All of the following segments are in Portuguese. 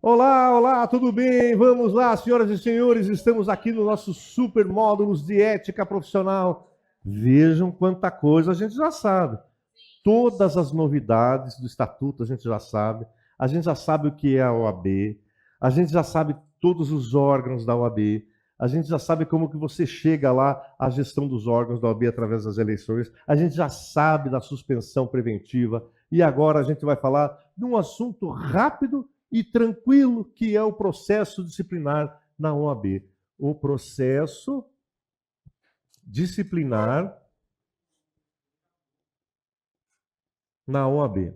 Olá, olá, tudo bem? Vamos lá, senhoras e senhores, estamos aqui no nosso super módulos de ética profissional. Vejam quanta coisa a gente já sabe. Todas as novidades do estatuto a gente já sabe o que é a OAB, a gente já sabe todos os órgãos da OAB, a gente já sabe como que você chega lá à gestão dos órgãos da OAB através das eleições, a gente já sabe da suspensão preventiva e agora a gente vai falar de um assunto rápido e tranquilo que é o processo disciplinar na OAB. O processo disciplinar na OAB.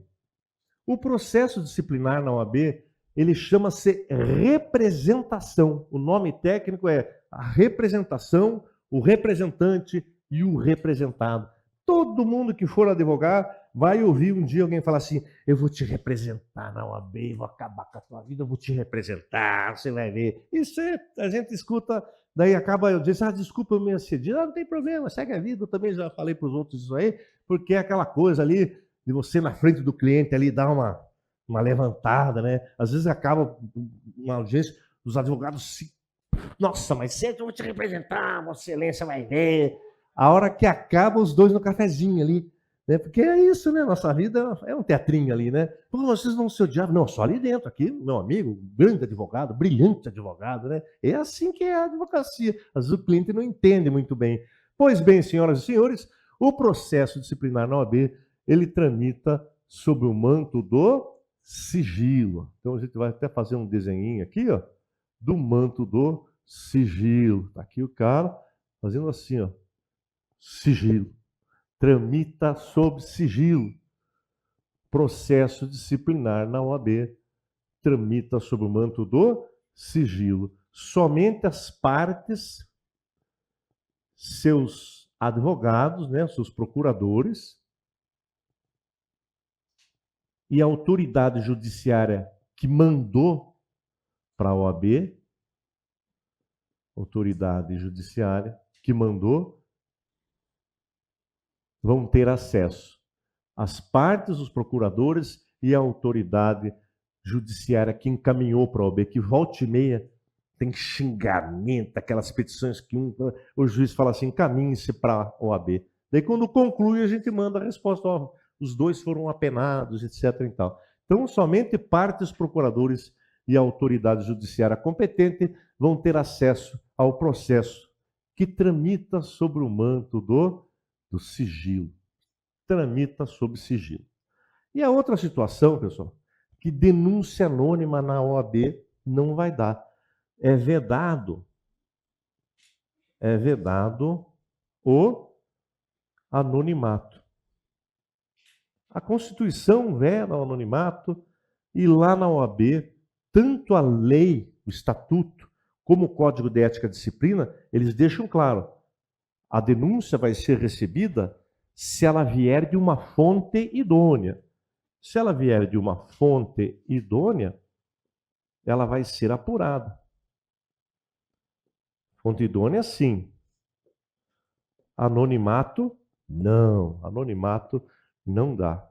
O processo disciplinar na OAB, ele chama-se representação. O nome técnico é a representação, o representante e o representado. Todo mundo que for advogar vai ouvir um dia alguém falar assim: eu vou te representar na OAB, vou acabar com a tua vida, eu vou te representar, você vai ver. Isso é, a gente escuta, daí acaba, eu disse, desculpa eu me excedi. Não tem problema, segue a vida, eu também já falei para os outros isso aí, porque é aquela coisa ali, de você na frente do cliente ali dar uma levantada, né? Às vezes acaba uma audiência, os advogados se... Nossa, mas sempre eu vou te representar, Vossa Excelência vai ver. A hora que acaba os dois no cafezinho ali, né? Porque é isso, né? Nossa vida é um teatrinho ali, né? Pô, vocês não se odiavam. Não, só ali dentro, aqui, meu amigo, grande advogado, brilhante advogado, né? É assim que é a advocacia. Às vezes o cliente não entende muito bem. Pois bem, senhoras e senhores, o processo disciplinar na OAB, ele tramita sob o manto do sigilo. Então a gente vai até fazer um desenhinho aqui, ó, do manto do sigilo. Tá aqui o cara fazendo assim, ó, sigilo. Tramita sob sigilo. Processo disciplinar na OAB tramita sob o manto do sigilo. Somente as partes, seus advogados, né, seus procuradores e a autoridade judiciária que mandou para a OAB, autoridade judiciária que mandou, vão ter acesso. As partes, os procuradores e a autoridade judiciária que encaminhou para a OAB, que volta e meia tem xingamento, aquelas petições que o juiz fala assim, encaminhe-se para a OAB. Daí quando conclui a gente manda a resposta, ó, os dois foram apenados, etc. E tal. Então somente partes, procuradores e a autoridade judiciária competente vão ter acesso ao processo que tramita sobre o manto do sigilo. Tramita sob sigilo. E a outra situação, pessoal, que denúncia anônima na OAB não vai dar. É vedado o anonimato. A Constituição veda o anonimato e lá na OAB, tanto a lei, o estatuto, como o Código de Ética e Disciplina, eles deixam claro, a denúncia vai ser recebida se ela vier de uma fonte idônea. Se ela vier de uma fonte idônea, ela vai ser apurada. Fonte idônea, sim. Anonimato, não. Anonimato não dá.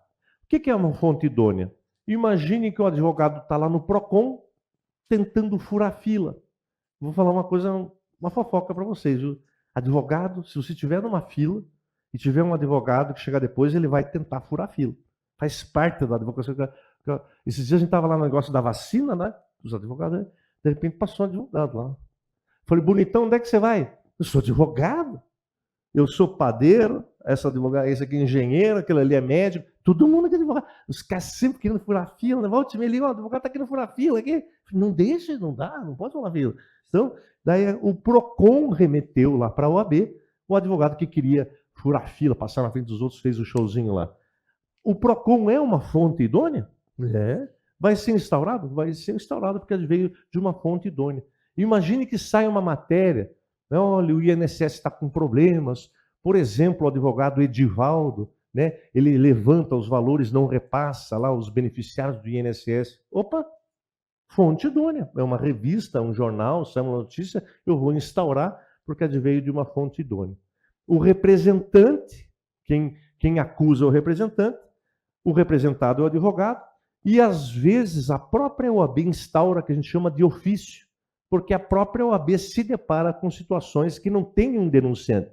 O que é uma fonte idônea? Imagine que o advogado está lá no PROCON tentando furar fila. Vou falar uma coisa, uma fofoca para vocês. Viu? Advogado, se você estiver numa fila e tiver um advogado que chegar depois, ele vai tentar furar fila. Faz parte da advocacia. Esses dias a gente estava lá no negócio da vacina, né? Os advogados, né? De repente passou um advogado lá. Falei, bonitão, onde é que você vai? Eu sou advogado. Eu sou padeiro, esse aqui é engenheiro, aquele ali é médico, todo mundo aqui é advogado. Os caras sempre querendo furar fila, né? Volte me liga, o advogado está querendo furar fila aqui. Não deixa, não dá, não pode furar fila. Então, daí o PROCON remeteu lá para a OAB, o advogado que queria furar fila, passar na frente dos outros, fez o showzinho lá. O PROCON é uma fonte idônea? É. Vai ser instaurado? Vai ser instaurado porque ele veio de uma fonte idônea. Imagine que saia uma matéria, né? Olha, o INSS está com problemas, por exemplo, o advogado Edivaldo, né? Ele levanta os valores, não repassa lá os beneficiários do INSS. Opa, fonte idônea, é uma revista, um jornal, sai uma notícia, eu vou instaurar porque veio de uma fonte idônea. O representante, quem acusa o representante, o representado é o advogado, E às vezes a própria OAB instaura o que a gente chama de ofício, porque a própria OAB se depara com situações que não tem um denunciante.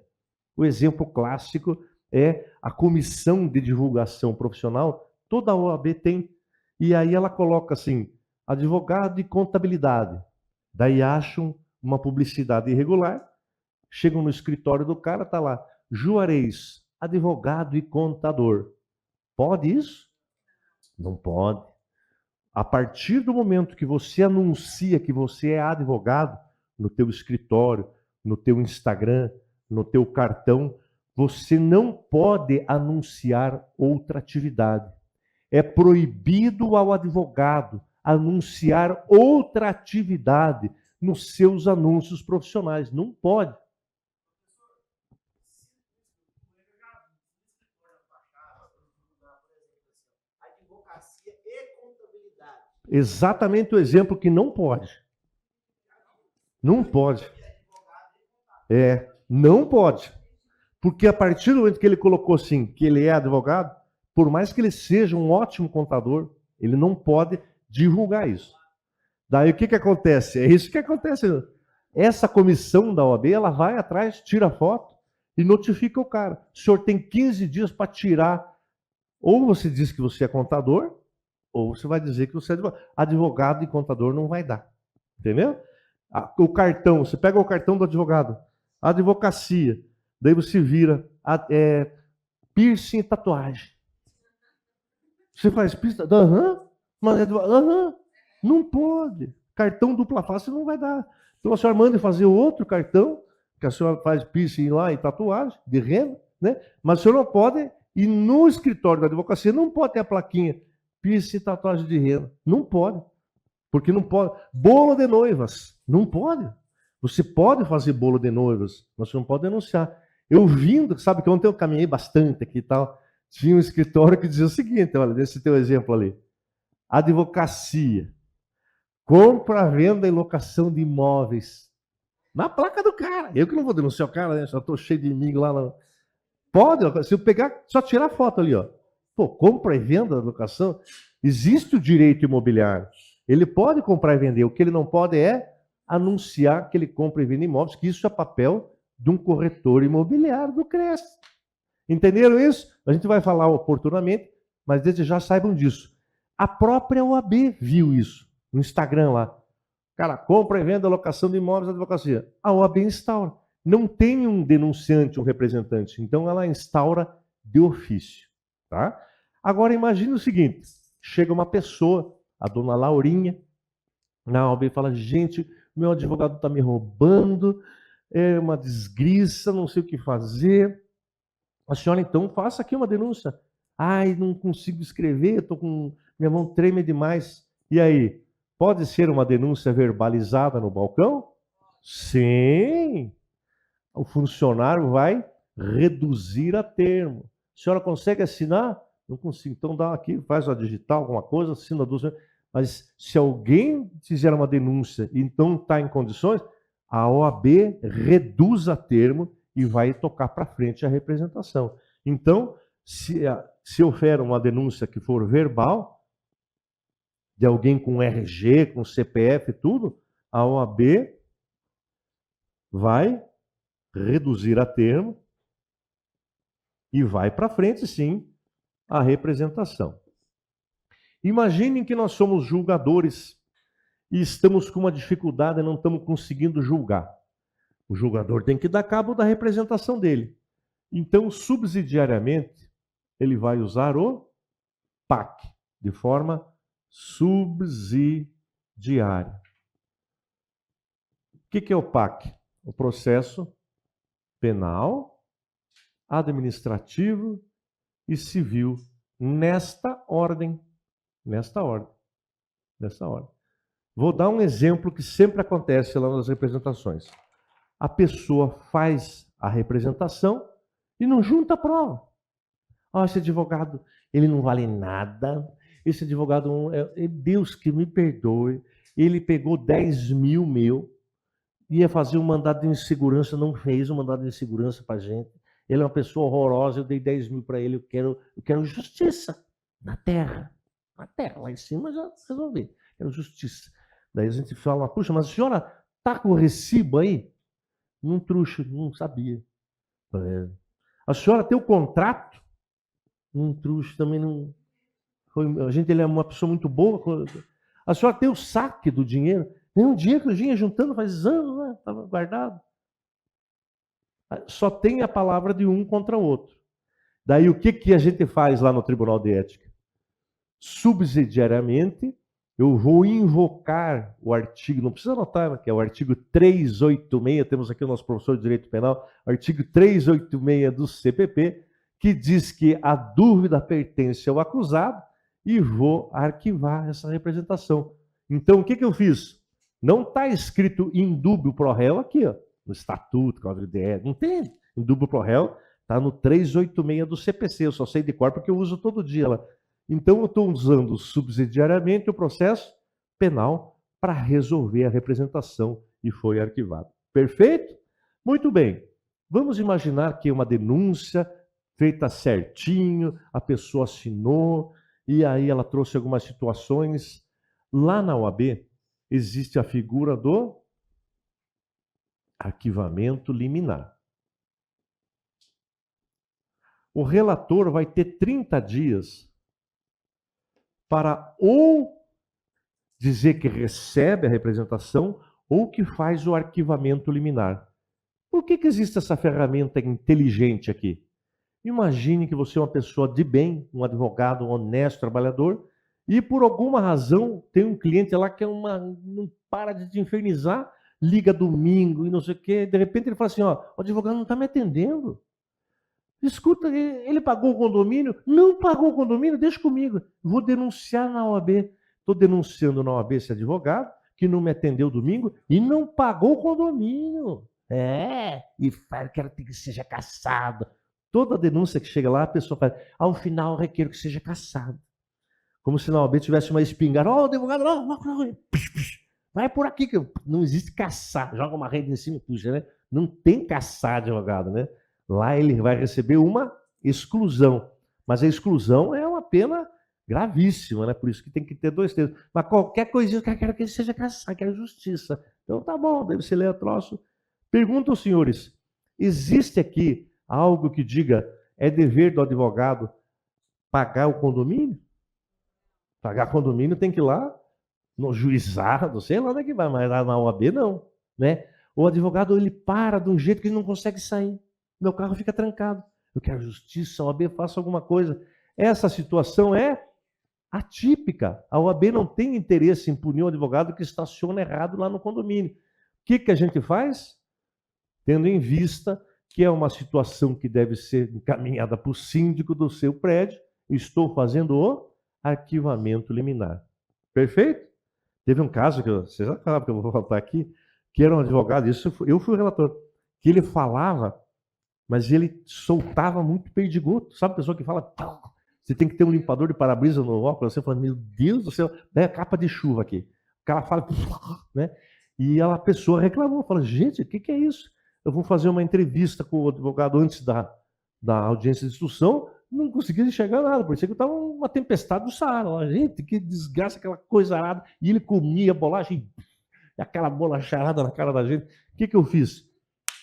O exemplo clássico é a comissão de divulgação profissional, toda a OAB tem. E aí ela coloca assim, advogado de contabilidade. Daí acham uma publicidade irregular, chegam no escritório do cara, tá lá, Juarez, advogado e contador. Pode isso? Não pode. A partir do momento que você anuncia que você é advogado, no teu escritório, no teu Instagram, no teu cartão, você não pode anunciar outra atividade. É proibido ao advogado anunciar outra atividade nos seus anúncios profissionais. Não pode. Advocacia e contabilidade. Exatamente o exemplo que não pode. Não pode. Não pode. Porque a partir do momento que ele colocou assim, que ele é advogado, por mais que ele seja um ótimo contador, ele não pode divulgar isso. Daí o que acontece? É isso que acontece. Essa comissão da OAB, ela vai atrás, tira foto e notifica o cara. O senhor tem 15 dias para tirar. Ou você diz que você é contador, ou você vai dizer que você é advogado. Advogado e contador não vai dar. Entendeu? O cartão, você pega o cartão do advogado, advocacia, daí você vira piercing e tatuagem. Você faz piercing? Aham. Mas aham. Não pode. Cartão dupla face não vai dar. Então a senhora manda fazer outro cartão, que a senhora faz piercing lá e tatuagem, de renda, né? Mas a senhora não pode, e no escritório da advocacia não pode ter a plaquinha piercing e tatuagem de renda. Não pode. Porque não pode. Bolo de noivas. Não pode. Você pode fazer bolo de noivas, mas você não pode denunciar. Eu vindo, sabe que ontem eu caminhei bastante aqui e tal, tinha um escritório que dizia o seguinte, olha, desse teu exemplo ali. Advocacia. Compra, venda e locação de imóveis. Na placa do cara. Eu que não vou denunciar o cara, né? Já estou cheio de inimigo lá. Não. Pode, se eu pegar, só tirar a foto ali, ó. Pô, compra e venda, locação. Existe o direito imobiliário. Ele pode comprar e vender. O que ele não pode é anunciar que ele compra e vende imóveis, que isso é papel de um corretor imobiliário do CRES. Entenderam isso? A gente vai falar oportunamente, mas desde já saibam disso. A própria OAB viu isso no Instagram lá. Cara, compra e venda, locação de imóveis da advocacia. A OAB instaura. Não tem um denunciante, um representante. Então ela instaura de ofício. Tá? Agora imagine o seguinte: chega uma pessoa, a dona Laurinha, na OAB e fala: gente, meu advogado está me roubando, é uma desgraça, não sei o que fazer. A senhora então faça aqui uma denúncia. Ai, não consigo escrever, estou com minha mão treme demais. E aí, pode ser uma denúncia verbalizada no balcão? Sim. O funcionário vai reduzir a termo. A senhora consegue assinar? Não consigo. Então dá aqui, faz uma digital, alguma coisa, assina 2. Mas se alguém fizer uma denúncia e então está em condições, a OAB reduz a termo e vai tocar para frente a representação. Então, se houver uma denúncia que for verbal, de alguém com RG, com CPF e tudo, a OAB vai reduzir a termo e vai para frente, sim, a representação. Imaginem que nós somos julgadores e estamos com uma dificuldade e não estamos conseguindo julgar. O julgador tem que dar cabo da representação dele. Então, subsidiariamente, ele vai usar o PAC, de forma subsidiária. O que é o PAC? O processo penal, administrativo e civil, nesta ordem. Nesta ordem. Nesta ordem. Vou dar um exemplo que sempre acontece lá nas representações. A pessoa faz a representação e não junta a prova. Esse advogado, ele não vale nada. Esse advogado, Deus que me perdoe, ele pegou 10 mil meu, ia fazer um mandado de insegurança, não fez um mandado de insegurança para a gente. Ele é uma pessoa horrorosa, eu dei 10 mil para ele, eu quero justiça na terra. Até lá em cima já resolvi. Quero justiça. Daí a gente fala, puxa, mas a senhora tá com o recibo aí? Não trouxa, não sabia. A senhora tem o contrato? Não trouxa, também não. A gente ele é uma pessoa muito boa. A senhora tem o saque do dinheiro? Tem um dinheiro que eu vinha juntando faz anos, né? Estava guardado. Só tem a palavra de um contra o outro. Daí o que a gente faz lá no Tribunal de Ética? Subsidiariamente, eu vou invocar o artigo, não precisa anotar, que é o artigo 386, temos aqui o nosso professor de Direito Penal, artigo 386 do CPP, que diz que a dúvida pertence ao acusado e vou arquivar essa representação. Então, o que eu fiz? Não está escrito indúbio pro réu aqui, ó, no Estatuto, Código de Ética, não tem indúbio pro réu, está no 386 do CPC, eu só sei de cor porque eu uso todo dia lá. Então, eu estou usando subsidiariamente o processo penal para resolver a representação e foi arquivado. Perfeito? Muito bem. Vamos imaginar que é uma denúncia feita certinho, a pessoa assinou, e aí ela trouxe algumas situações. Lá na OAB, existe a figura do arquivamento liminar. O relator vai ter 30 dias para ou dizer que recebe a representação ou que faz o arquivamento liminar. Por que existe essa ferramenta inteligente aqui? Imagine que você é uma pessoa de bem, um advogado, um honesto, trabalhador, e por alguma razão tem um cliente lá que não para de te infernizar, liga domingo e não sei o quê, de repente ele fala assim, ó, o advogado não está me atendendo. Escuta, ele pagou o condomínio? Não pagou o condomínio? Deixa comigo. Vou denunciar na OAB. Estou denunciando na OAB esse advogado que não me atendeu domingo e não pagou o condomínio. E quero que seja cassado. Toda denúncia que chega lá, a pessoa faz, ao final, requer que seja cassado. Como se na OAB tivesse uma espingarda. Ó, advogado, vai por aqui, que não existe caçar. Joga uma rede em cima, puxa, né? Não tem caçar advogado, né? Lá ele vai receber uma exclusão. Mas a exclusão é uma pena gravíssima, né? Por isso que tem que ter 2 terços. Mas qualquer coisinha, eu quero que ele seja caçado, quero justiça. Então tá bom, deve ser ler o troço. Pergunto aos senhores, existe aqui algo que diga é dever do advogado pagar o condomínio? Pagar condomínio tem que ir lá no juizado, sei lá onde é que vai, mas lá na OAB não, né? O advogado ele para de um jeito que ele não consegue sair. Meu carro fica trancado. Eu quero justiça, a OAB faça alguma coisa. Essa situação é atípica. A OAB não tem interesse em punir o advogado que estaciona errado lá no condomínio. O que a gente faz? Tendo em vista que é uma situação que deve ser encaminhada para o síndico do seu prédio, estou fazendo o arquivamento liminar. Perfeito? Teve um caso que você já sabe que eu vou contar aqui, que era um advogado, eu fui o relator, que ele falava, mas ele soltava muito perdigoto. Sabe a pessoa que fala, você tem que ter um limpador de para-brisa no óculos, você fala, meu Deus do céu, é a capa de chuva aqui. O cara fala, né? E a pessoa reclamou, fala, gente, o que é isso? Eu vou fazer uma entrevista com o advogado antes da audiência de instrução, não conseguia enxergar nada, parecia que eu estava uma tempestade do Saara. Gente, que desgraça, aquela coisa arada. E ele comia bolacha e aquela bolacharada na cara da gente. O que eu fiz?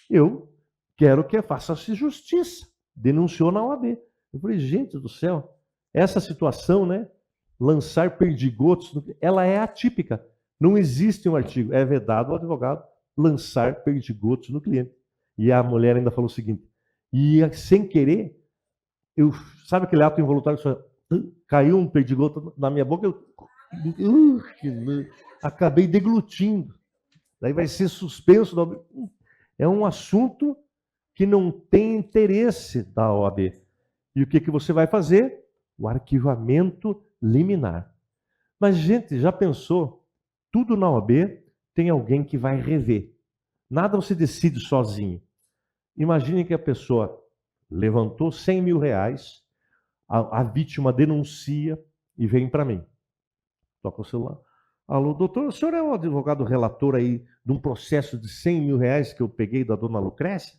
Eu quero que faça-se justiça. Denunciou na OAB. Eu falei, gente do céu, essa situação, né? Lançar perdigotos, ela é atípica. Não existe um artigo, é vedado ao advogado lançar perdigotos no cliente. E a mulher ainda falou o seguinte, e sem querer, sabe aquele ato involuntário que caiu um perdigoto na minha boca, acabei deglutindo. Daí vai ser suspenso. É um assunto que não tem interesse da OAB. E o que você vai fazer? O arquivamento liminar. Mas, gente, já pensou? Tudo na OAB tem alguém que vai rever. Nada você decide sozinho. Imagine que a pessoa levantou 100 mil reais, a vítima denuncia e vem para mim. Toca o celular. Alô, doutor, o senhor é o advogado relator aí de um processo de 100 mil reais que eu peguei da dona Lucrécia?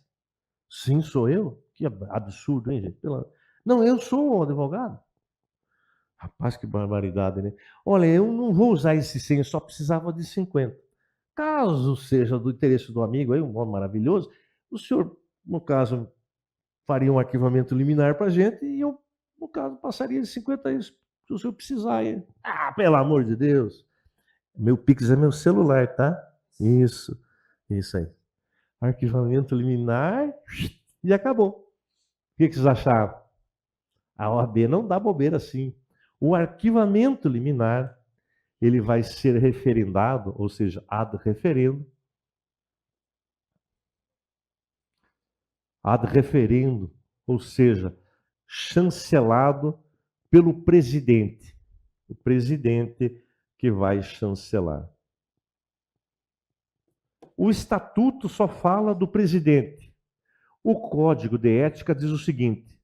Sim, sou eu. Que absurdo, hein, gente? Não, eu sou o advogado. Rapaz, que barbaridade, né? Olha, eu não vou usar esse 100, eu só precisava de 50. Caso seja do interesse do amigo, aí um homem maravilhoso, o senhor, no caso, faria um arquivamento liminar para a gente e eu, no caso, passaria de 50 isso, se o senhor precisar. Aí. Ah, pelo amor de Deus. Meu Pix é meu celular, tá? Isso aí. Arquivamento liminar e acabou. O que vocês acharam? A OAB não dá bobeira assim. O arquivamento liminar, ele vai ser referendado, ou seja, ad referendo, ou seja, chancelado pelo presidente. O presidente que vai chancelar. O estatuto só fala do presidente. O Código de Ética diz o seguinte: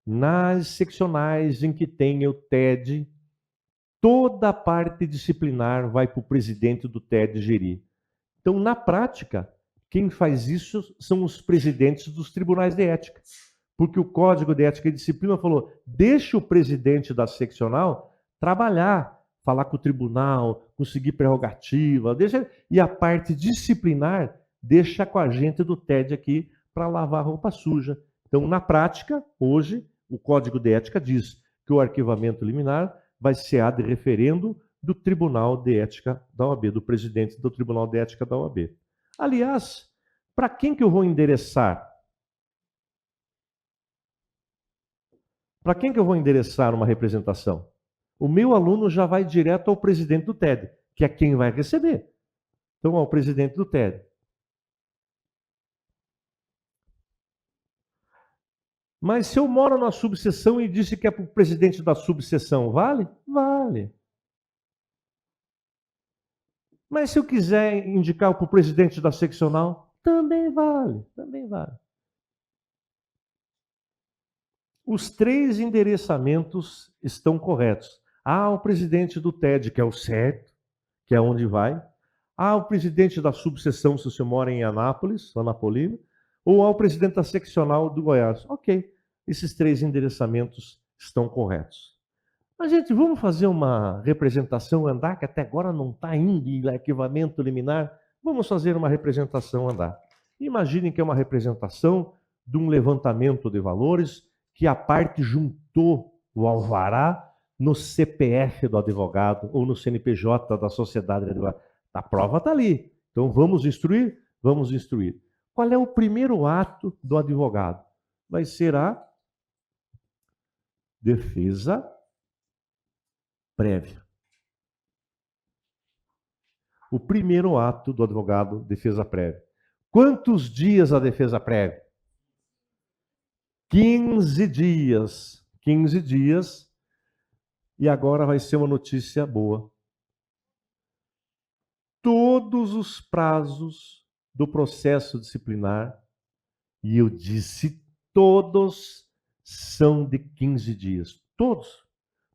nas seccionais em que tem o TED, toda a parte disciplinar vai para o presidente do TED gerir. Então, na prática, quem faz isso são os presidentes dos tribunais de ética. Porque o Código de Ética e Disciplina falou: deixa o presidente da seccional trabalhar, falar com o tribunal, conseguir prerrogativa, e a parte disciplinar deixa com a gente do TED aqui para lavar roupa suja. Então, na prática, hoje, o Código de Ética diz que o arquivamento liminar vai ser ad referendo do Tribunal de Ética da OAB, do presidente do Tribunal de Ética da OAB. Aliás, para quem que eu vou endereçar? Para quem que eu vou endereçar uma representação? O meu aluno já vai direto ao presidente do TED, que é quem vai receber. Então, ao presidente do TED. Mas se eu moro na subseção e disse que é para o presidente da subseção, vale? Vale. Mas se eu quiser indicar para o presidente da seccional, também vale, também vale. Os 3 endereçamentos estão corretos. Há o presidente do TED, que é o certo, que é onde vai. Há o presidente da subseção, se você mora em Anápolis, Anapolina. Ou há o presidente da seccional do Goiás. Ok, esses 3 endereçamentos estão corretos. Mas, gente, vamos fazer uma representação andar, que até agora não está indo em arquivamento liminar. Vamos fazer uma representação andar. Imaginem que é uma representação de um levantamento de valores que a parte juntou o alvará no CPF do advogado ou no CNPJ da sociedade de advogado. A prova está ali. Então, vamos instruir? Vamos instruir. Qual é o primeiro ato do advogado? Vai ser a defesa prévia. O primeiro ato do advogado, defesa prévia. Quantos dias a defesa prévia? 15 dias. 15 dias. E agora vai ser uma notícia boa. Todos os prazos do processo disciplinar, e eu disse todos, são de 15 dias. Todos.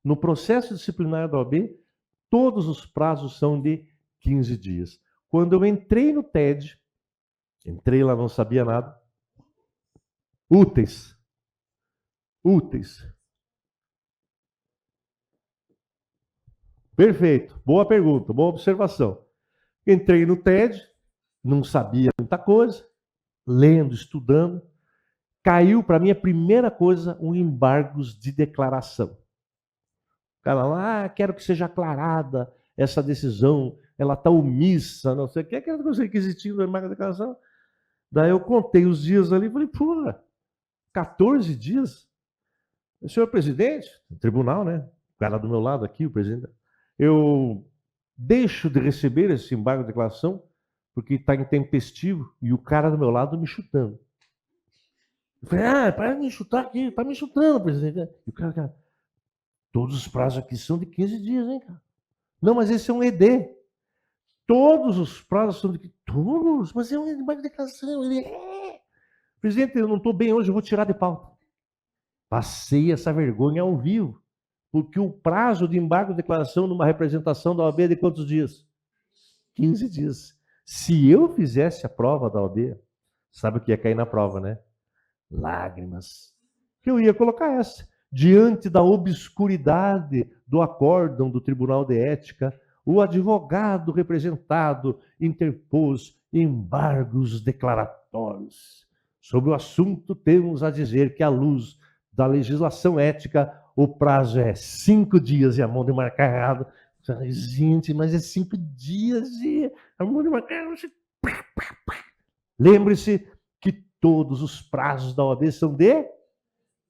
No processo disciplinar da OAB, todos os prazos são de 15 dias. Quando eu entrei no TED, entrei lá, não sabia nada. Úteis. Perfeito. Boa pergunta, boa observação. Entrei no TED, não sabia muita coisa, lendo, estudando. Caiu para mim a primeira coisa, um embargos de declaração. O cara lá, quero que seja aclarada essa decisão, ela está omissa, não sei o que, aquela coisa requisitiva do embargo de declaração. Daí eu contei os dias ali e falei, pô, 14 dias? Senhor presidente, tribunal, né? O cara do meu lado aqui, o presidente. Eu deixo de receber esse embargo de declaração porque está intempestivo e o cara do meu lado me chutando. Eu falei, para de me chutar aqui, está me chutando, presidente. E o cara, todos os prazos aqui são de 15 dias, hein, cara? Não, mas esse é um ED. Todos os prazos são de... Todos? Mas é um embargo de declaração. Ele presidente, eu não estou bem hoje, eu vou tirar de pauta. Passei essa vergonha ao vivo. Porque o prazo de embargo de declaração numa representação da OAB é de quantos dias? 15 dias. Se eu fizesse a prova da OAB, sabe o que ia cair na prova, né? Lágrimas. Eu ia colocar essa. diante da obscuridade do acórdão do Tribunal de Ética, o advogado representado interpôs embargos declaratórios. Sobre o assunto, temos a dizer que, à luz da legislação ética, o prazo é 5 dias e a mão de marcar errado. Gente, mas é 5 dias e a mão de marcar errado. Lembre-se que todos os prazos da OAB são de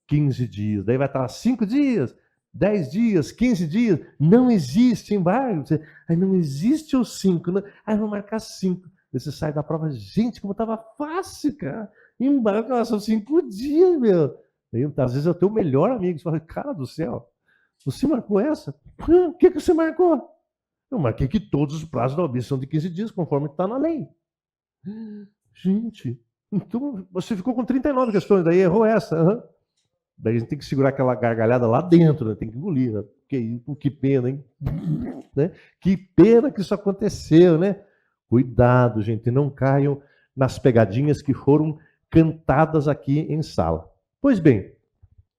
15 dias. Daí vai estar 5 dias, 10 dias, 15 dias. Não existe embargo. Aí não existe os 5. Aí vou marcar 5. Você sai da prova. Gente, como estava fácil, cara. Embargo, são 5 dias, meu. Aí, às vezes eu tenho o melhor amigo. Você fala, cara do céu, você marcou essa? O que você marcou? Eu marquei que todos os prazos da OAB são de 15 dias, conforme está na lei. Gente, então você ficou com 39 questões, daí errou essa. Uhum. Daí a gente tem que segurar aquela gargalhada lá dentro, né? Tem que engolir. Né? Que pena, hein? Né? Que pena que isso aconteceu, né? Cuidado, gente, não caiam nas pegadinhas que foram cantadas aqui em sala. Pois bem,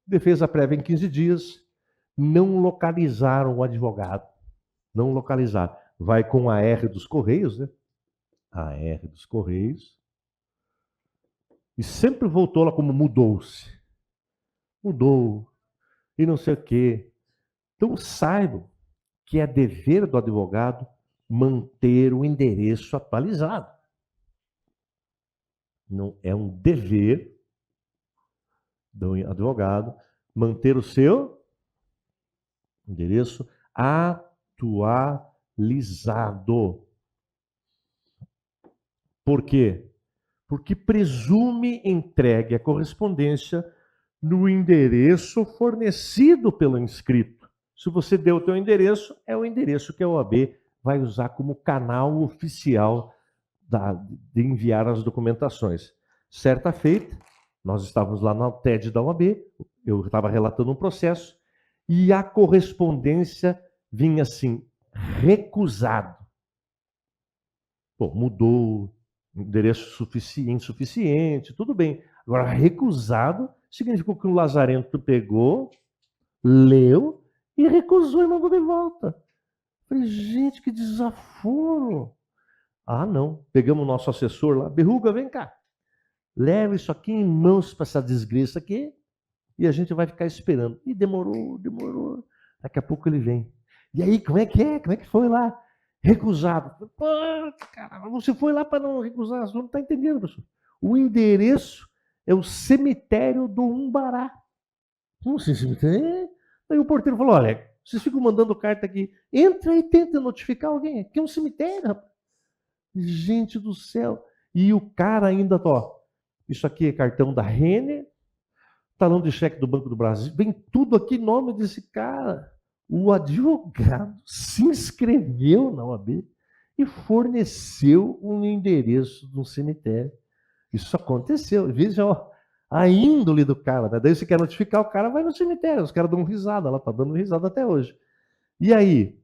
defesa prévia em 15 dias, não localizaram o advogado. Não localizaram. Vai com a R dos Correios, né? A R dos Correios. E sempre voltou lá como mudou-se. Mudou. E não sei o quê. Então saibam que é dever do advogado manter o endereço atualizado. Não é um dever do advogado manter o seu endereço atualizado. Por quê? Porque presume entregue a correspondência no endereço fornecido pelo inscrito. Se você deu o teu endereço, é o endereço que a OAB vai usar como canal oficial de enviar as documentações. Certa feita, nós estávamos lá na TED da OAB, eu estava relatando um processo, e a correspondência vinha assim, recusado. Pô, mudou, endereço insuficiente, tudo bem. Agora, recusado significou que o lazarento pegou, leu e recusou e mandou de volta. Falei, gente, que desaforo. Ah, não. Pegamos o nosso assessor lá. Berruga, vem cá. Leva isso aqui em mãos para essa desgraça aqui e a gente vai ficar esperando. E demorou. Daqui a pouco ele vem. E aí, como é que é? Como é que foi lá? Recusado. Pô, cara, você foi lá para não recusar. Você não está entendendo, professor. O endereço é o cemitério do Umbará. Como assim, cemitério? Aí o porteiro falou, olha, vocês ficam mandando carta aqui. Entra e tenta notificar alguém. Aqui é um cemitério, rapaz. Gente do céu. E o cara ainda, ó, isso aqui é cartão da Renner, talão de cheque do Banco do Brasil, vem tudo aqui em nome desse cara. O advogado se inscreveu na OAB e forneceu um endereço de um cemitério. Isso aconteceu. Veja, ó, a índole do cara. Né? Daí você quer notificar o cara, vai no cemitério. Os caras dão risada, ela está dando risada até hoje. E aí?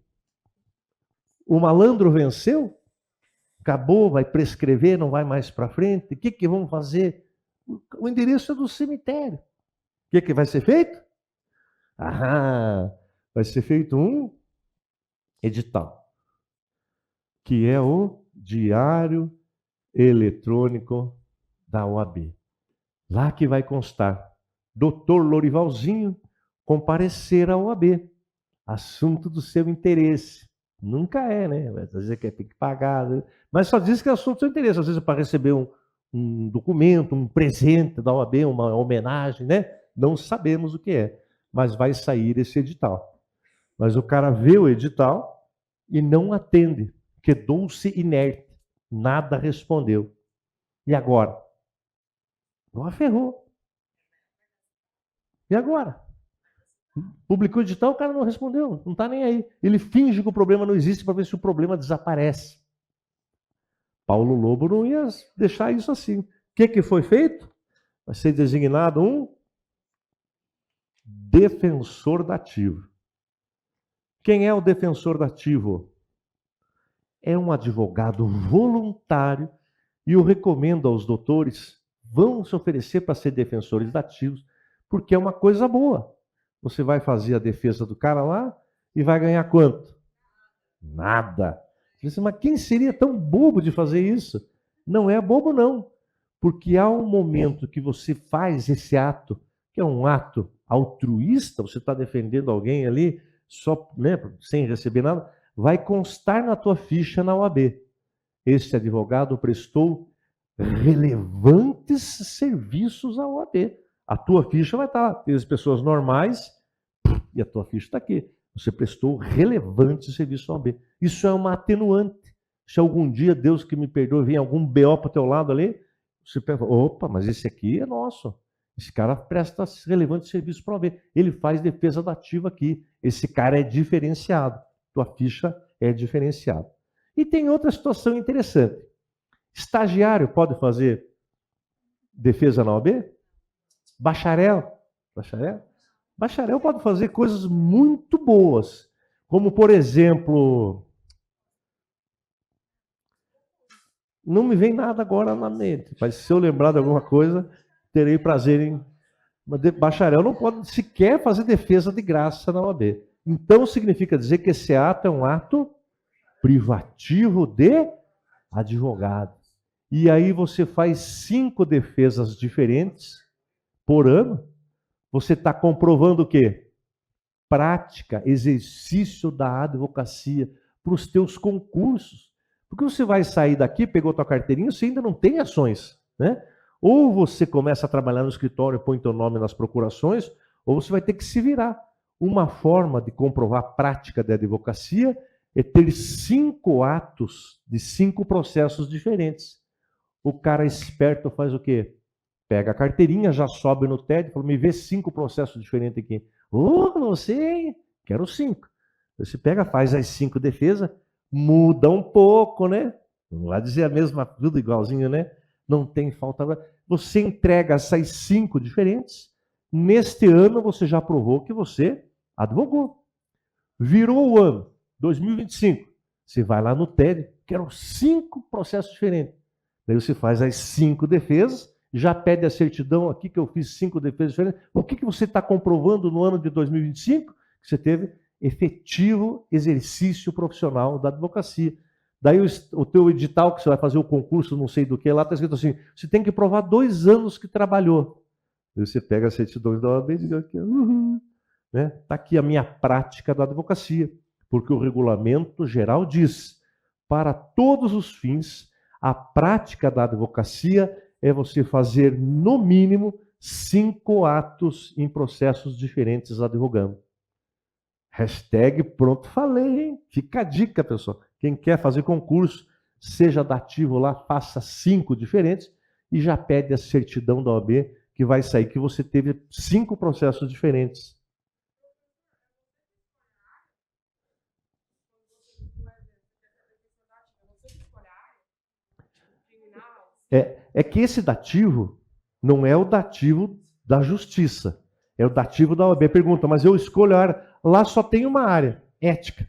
O malandro venceu? Acabou, vai prescrever, não vai mais para frente. O que vamos fazer? O endereço é do cemitério. O que vai ser feito? Vai ser feito um edital, que é o Diário Eletrônico da OAB. Lá que vai constar, Dr. Lorivalzinho comparecer à OAB. Assunto do seu interesse. Nunca é, né? Às vezes tem que pagar, né? Mas só diz que é assunto do seu interesse. Às vezes é para receber um documento, um presente da OAB, uma homenagem, né? Não sabemos o que é, mas vai sair esse edital. Mas o cara vê o edital e não atende, quedou-se inerte, nada respondeu. E agora? Não ferrou. E agora? Publicou o edital, o cara não respondeu, não está nem aí. Ele finge que o problema não existe para ver se o problema desaparece. Paulo Lobo não ia deixar isso assim. O que foi feito? Vai ser designado um defensor dativo. Quem é o defensor dativo? É um advogado voluntário e eu recomendo aos doutores, vão se oferecer para ser defensores dativos, porque é uma coisa boa. Você vai fazer a defesa do cara lá e vai ganhar quanto? Nada. Você diz, mas quem seria tão bobo de fazer isso? Não é bobo, não. Porque há um momento que você faz esse ato, que é um ato altruísta, você está defendendo alguém ali, só, né, sem receber nada, vai constar na tua ficha na OAB. Este advogado prestou relevantes serviços à OAB. A tua ficha vai estar lá. Tem as pessoas normais e a tua ficha está aqui. Você prestou relevante serviço à OAB. Isso é uma atenuante. Se algum dia, Deus que me perdoe, vem algum BO para o teu lado ali, você pensa, opa, mas esse aqui é nosso. Esse cara presta relevante serviço para a OAB. Ele faz defesa dativa aqui. Esse cara é diferenciado. Tua ficha é diferenciada. E tem outra situação interessante. Estagiário pode fazer defesa na OAB? Bacharel? Bacharel pode fazer coisas muito boas, como, por exemplo, não me vem nada agora na mente, mas se eu lembrar de alguma coisa, terei prazer em... Bacharel não pode sequer fazer defesa de graça na OAB. Então, significa dizer que esse ato é um ato privativo de advogado. E aí você faz 5 defesas diferentes por ano. Você está comprovando o quê? Prática, exercício da advocacia para os teus concursos. Porque você vai sair daqui, pegou tua carteirinha, você ainda não tem ações, né? Ou você começa a trabalhar no escritório, põe teu nome nas procurações, ou você vai ter que se virar. Uma forma de comprovar a prática da advocacia é ter 5 atos de 5 processos diferentes. O cara esperto faz o quê? Pega a carteirinha, já sobe no TED, fala, me vê 5 processos diferentes aqui. Ô, você, hein? Quero 5. Você pega, faz as 5 defesas, muda um pouco, né? Não vai dizer a mesma, tudo igualzinho, né? Não tem falta. Você entrega essas 5 diferentes. Neste ano você já provou que você advogou. Virou o ano, 2025. Você vai lá no TED, quero 5 processos diferentes. Daí você faz as 5 defesas, já pede a certidão aqui que eu fiz 5 defesas diferentes. O que você está comprovando no ano de 2025? Que você teve efetivo exercício profissional da advocacia. Daí o teu edital, que você vai fazer o concurso, não sei do que, lá está escrito assim, você tem que provar 2 anos que trabalhou. Daí você pega a certidão da OAB e diz aqui, né? Está aqui a minha prática da advocacia, porque o regulamento geral diz, para todos os fins, a prática da advocacia é você fazer, no mínimo, 5 atos em processos diferentes advogando. Hashtag pronto falei, hein? Fica a dica, pessoal. Quem quer fazer concurso, seja dativo lá, faça 5 diferentes e já pede a certidão da OAB que vai sair que você teve 5 processos diferentes. É que esse dativo não é o dativo da justiça, é o dativo da OAB. Pergunta, mas eu escolho a área. Lá só tem uma área, ética.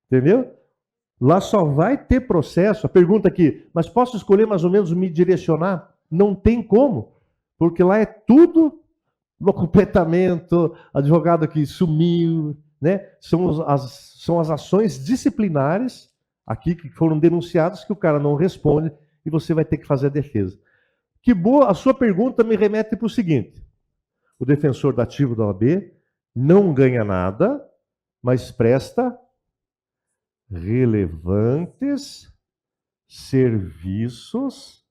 Entendeu? Lá só vai ter processo. A pergunta aqui, mas posso escolher mais ou menos me direcionar? Não tem como, porque lá é tudo no completamento, advogado que sumiu, né? São as ações disciplinares aqui que foram denunciadas que o cara não responde e você vai ter que fazer a defesa. Que boa, a sua pergunta me remete para o seguinte: o defensor dativo da OAB não ganha nada, mas presta relevantes serviços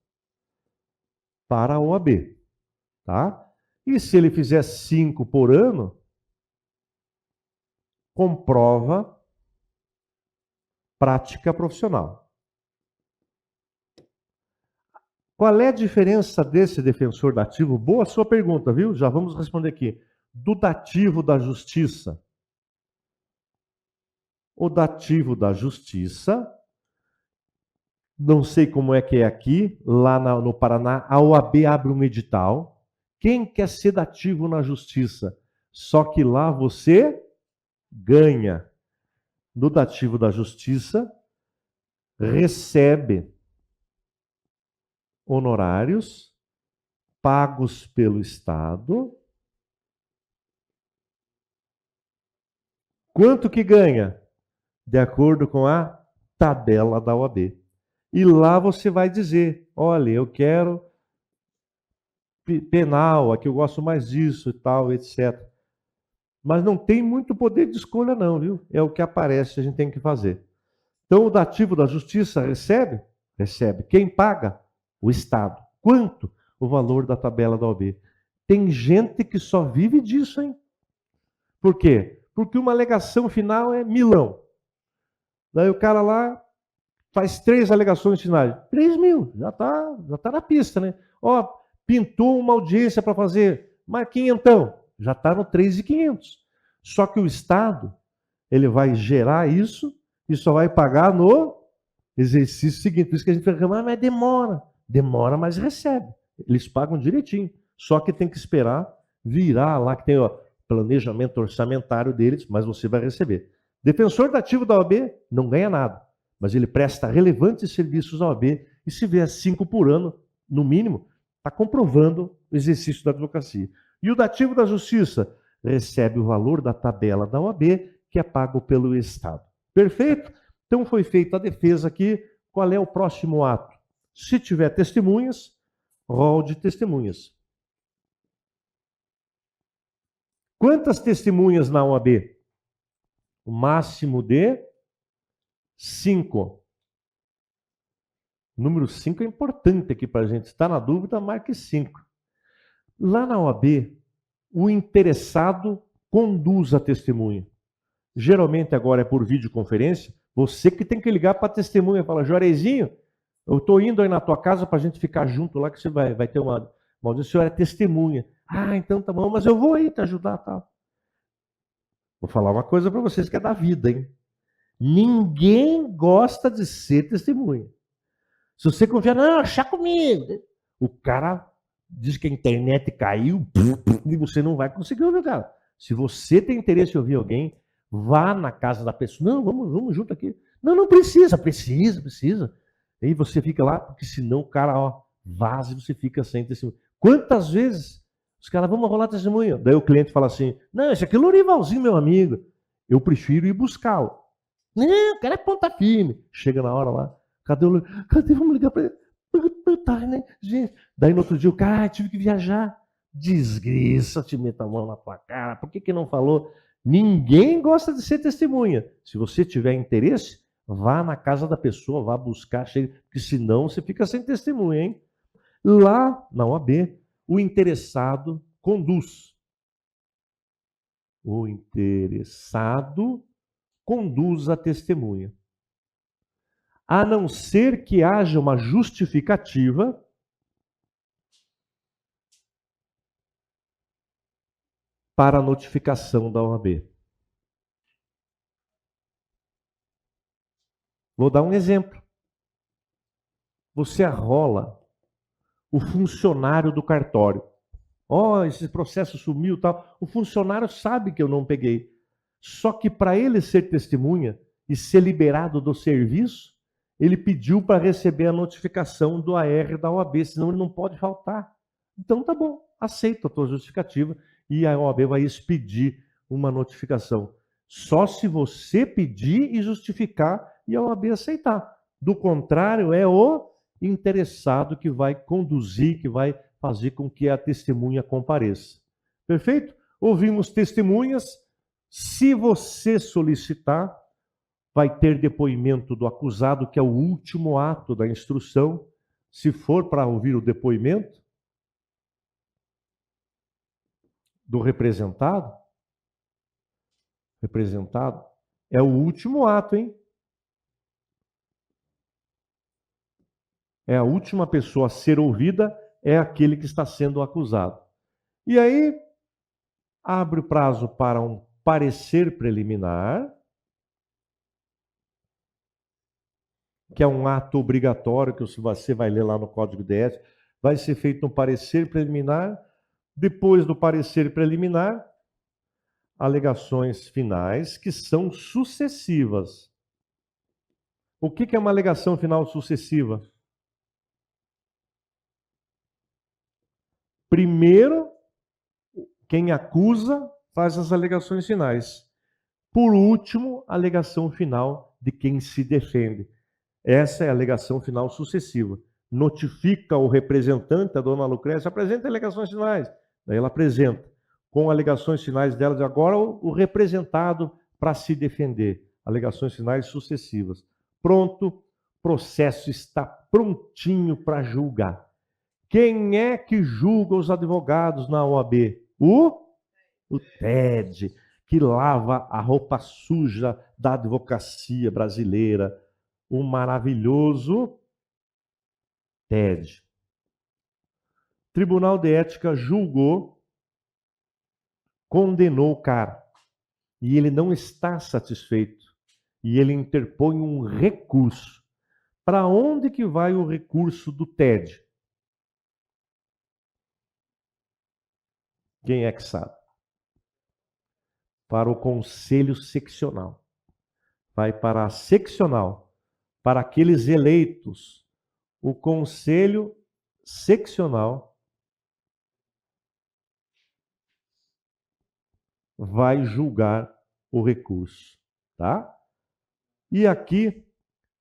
para a OAB, tá? E se ele fizer 5 por ano, comprova prática profissional. Qual é a diferença desse defensor dativo? Boa sua pergunta, viu? Já vamos responder aqui. Do dativo da justiça. O dativo da justiça, não sei como é que é aqui, lá no Paraná, a OAB abre um edital. Quem quer ser dativo na justiça? Só que lá você ganha. No dativo da justiça, recebe honorários pagos pelo Estado Quanto que ganha? De acordo com a tabela da OAB. E lá você vai dizer, olha, eu quero penal, aqui eu gosto mais disso e tal, etc. Mas não tem muito poder de escolha não, viu? É o que aparece, a gente tem que fazer. Então, o dativo da justiça recebe? Recebe. Quem paga? O Estado. Quanto? O valor da tabela da OAB. Tem gente que só vive disso, hein? Por quê? Porque uma alegação final é milão. Daí o cara lá faz 3 alegações finais. 3.000, já tá na pista, né? Ó, pintou uma audiência para fazer, mas quinhentão, já está no 3.500. Só que o Estado, ele vai gerar isso e só vai pagar no exercício seguinte. Por isso que a gente fica reclamando, mas demora. Demora, mas recebe. Eles pagam direitinho. Só que tem que esperar virar lá, que tem o planejamento orçamentário deles, mas você vai receber. Defensor dativo da OAB não ganha nada, mas ele presta relevantes serviços à OAB e se vier 5 por ano, no mínimo, está comprovando o exercício da advocacia. E o dativo da justiça recebe o valor da tabela da OAB, que é pago pelo Estado. Perfeito? Então foi feita a defesa aqui. Qual é o próximo ato? Se tiver testemunhas, rol de testemunhas. Quantas testemunhas na OAB? O máximo de 5. Número 5 é importante aqui para a gente. Está na dúvida, marque 5. Lá na OAB, o interessado conduz a testemunha. Geralmente agora é por videoconferência. Você que tem que ligar para a testemunha. Fala, Juarezinho, eu estou indo aí na tua casa para a gente ficar junto lá, que você vai ter uma audiência. O senhor é testemunha. Ah, então tá bom, mas eu vou aí te ajudar, tá? Vou falar uma coisa para vocês que é da vida, hein? Ninguém gosta de ser testemunha. Se você confiar, não, chá comigo. O cara diz que a internet caiu e você não vai conseguir ouvir o cara. Se você tem interesse em ouvir alguém, vá na casa da pessoa. Não, vamos junto aqui. Não, não precisa. Aí você fica lá, porque senão o cara, ó, vaza e você fica sem testemunho. Quantas vezes os caras, vamos rolar testemunho? Daí o cliente fala assim, não, esse aqui é o Lorivalzinho, meu amigo. Eu prefiro ir buscá-lo. Não, o cara é ponta firme. Chega na hora lá, cadê o... Cadê? Vamos ligar para ele. Tá, né? Gente. Daí no outro dia o cara, tive que viajar. Desgraça, te meta a mão na tua cara. Por que não falou? Ninguém gosta de ser testemunha. Se você tiver interesse, vá na casa da pessoa, vá buscar, porque senão você fica sem testemunha, hein? Lá na OAB, o interessado conduz. O interessado conduz a testemunha. A não ser que haja uma justificativa para a notificação da OAB. Vou dar um exemplo. Você arrola o funcionário do cartório. Ó, esse processo sumiu e tal. O funcionário sabe que eu não peguei. Só que para ele ser testemunha e ser liberado do serviço, ele pediu para receber a notificação do AR da OAB, senão ele não pode faltar. Então tá bom, aceito a tua justificativa e a OAB vai expedir uma notificação. Só se você pedir e justificar e a OAB aceitar. Do contrário, é o interessado que vai conduzir, que vai fazer com que a testemunha compareça. Perfeito? Ouvimos testemunhas. Se você solicitar, vai ter depoimento do acusado, que é o último ato da instrução. Se for para ouvir o depoimento do representado, é o último ato, hein? É a última pessoa a ser ouvida, é aquele que está sendo acusado. E aí, abre o prazo para um parecer preliminar, que é um ato obrigatório, que você vai ler lá no Código de Ética. Vai ser feito um parecer preliminar. Depois do parecer preliminar, alegações finais, que são sucessivas. O que é uma alegação final sucessiva? Primeiro, quem acusa faz as alegações finais. Por último, a alegação final de quem se defende. Essa é a alegação final sucessiva. Notifica o representante, a dona Lucrécia, apresenta alegações finais. Daí ela apresenta, com alegações finais dela, de agora o representado para se defender. Alegações finais sucessivas. Pronto, processo está prontinho para julgar. Quem é que julga os advogados na OAB? O TED, que lava a roupa suja da advocacia brasileira. O maravilhoso TED. Tribunal de Ética julgou, condenou o cara. E ele não está satisfeito. E ele interpõe um recurso. Para onde que vai o recurso do TED? Quem é que sabe? Para o Conselho Seccional. Vai para a seccional. Para aqueles eleitos. O Conselho Seccional vai julgar o recurso, tá? E aqui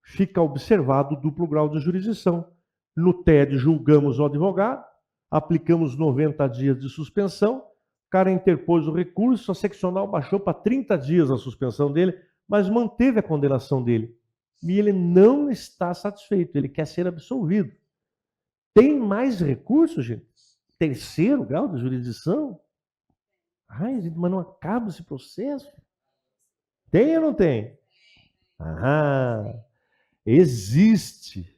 fica observado o duplo grau de jurisdição. No TED julgamos o advogado, aplicamos 90 dias de suspensão, o cara interpôs o recurso, a seccional baixou para 30 dias a suspensão dele, mas manteve a condenação dele. E ele não está satisfeito, ele quer ser absolvido. Tem mais recurso, gente? Terceiro grau de jurisdição? Ai, gente, mas não acaba esse processo? Tem ou não tem? Ah, existe.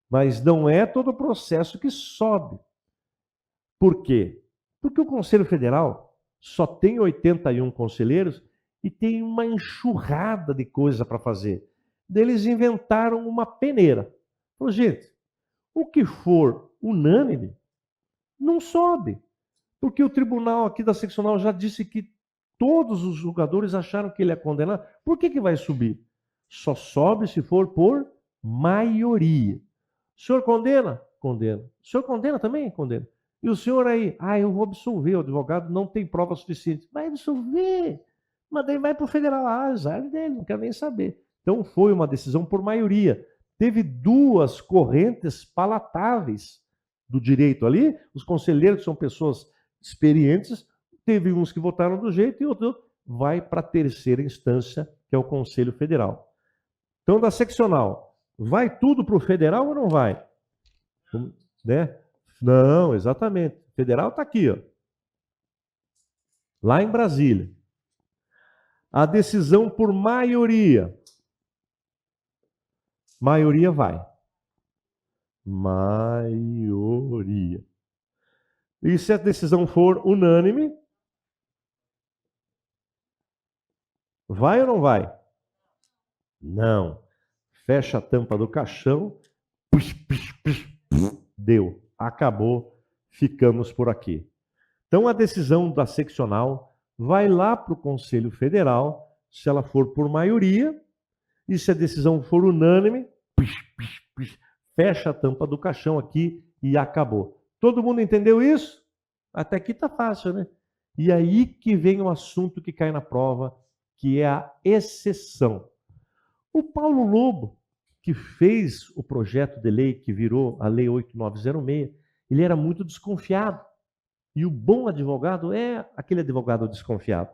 Mas não é todo o processo que sobe. Por quê? Porque o Conselho Federal só tem 81 conselheiros e tem uma enxurrada de coisa para fazer. Eles inventaram uma peneira. Falou, gente, o que for unânime não sobe. Porque o tribunal aqui da seccional já disse que todos os julgadores acharam que ele é condenado. Por que vai subir? Só sobe se for por maioria. O senhor condena? Condena. O senhor condena também? Condena. E o senhor aí? Eu vou absolver. O advogado não tem prova suficiente. Vai absolver. Mas daí vai para o federal. Azar dele, não quero nem saber. Então foi uma decisão por maioria. Teve duas correntes palatáveis do direito ali. Os conselheiros, que são pessoas experientes, teve uns que votaram do jeito e outro vai para a terceira instância, que é o Conselho Federal. Então, da seccional, vai tudo para o federal ou não vai? Né? Não, exatamente. O federal está aqui, ó. Lá em Brasília. A decisão por maioria. Maioria vai. Maioria. E se a decisão for unânime, vai ou não vai? Não. Fecha a tampa do caixão. Deu. Acabou. Ficamos por aqui. Então a decisão da seccional vai lá para o Conselho Federal, se ela for por maioria, e se a decisão for unânime, fecha a tampa do caixão aqui e acabou. Todo mundo entendeu isso? Até aqui tá fácil, né? E aí que vem o assunto que cai na prova, que é a exceção. O Paulo Lobo, que fez o projeto de lei que virou a Lei 8906, ele era muito desconfiado. E o bom advogado é aquele advogado desconfiado.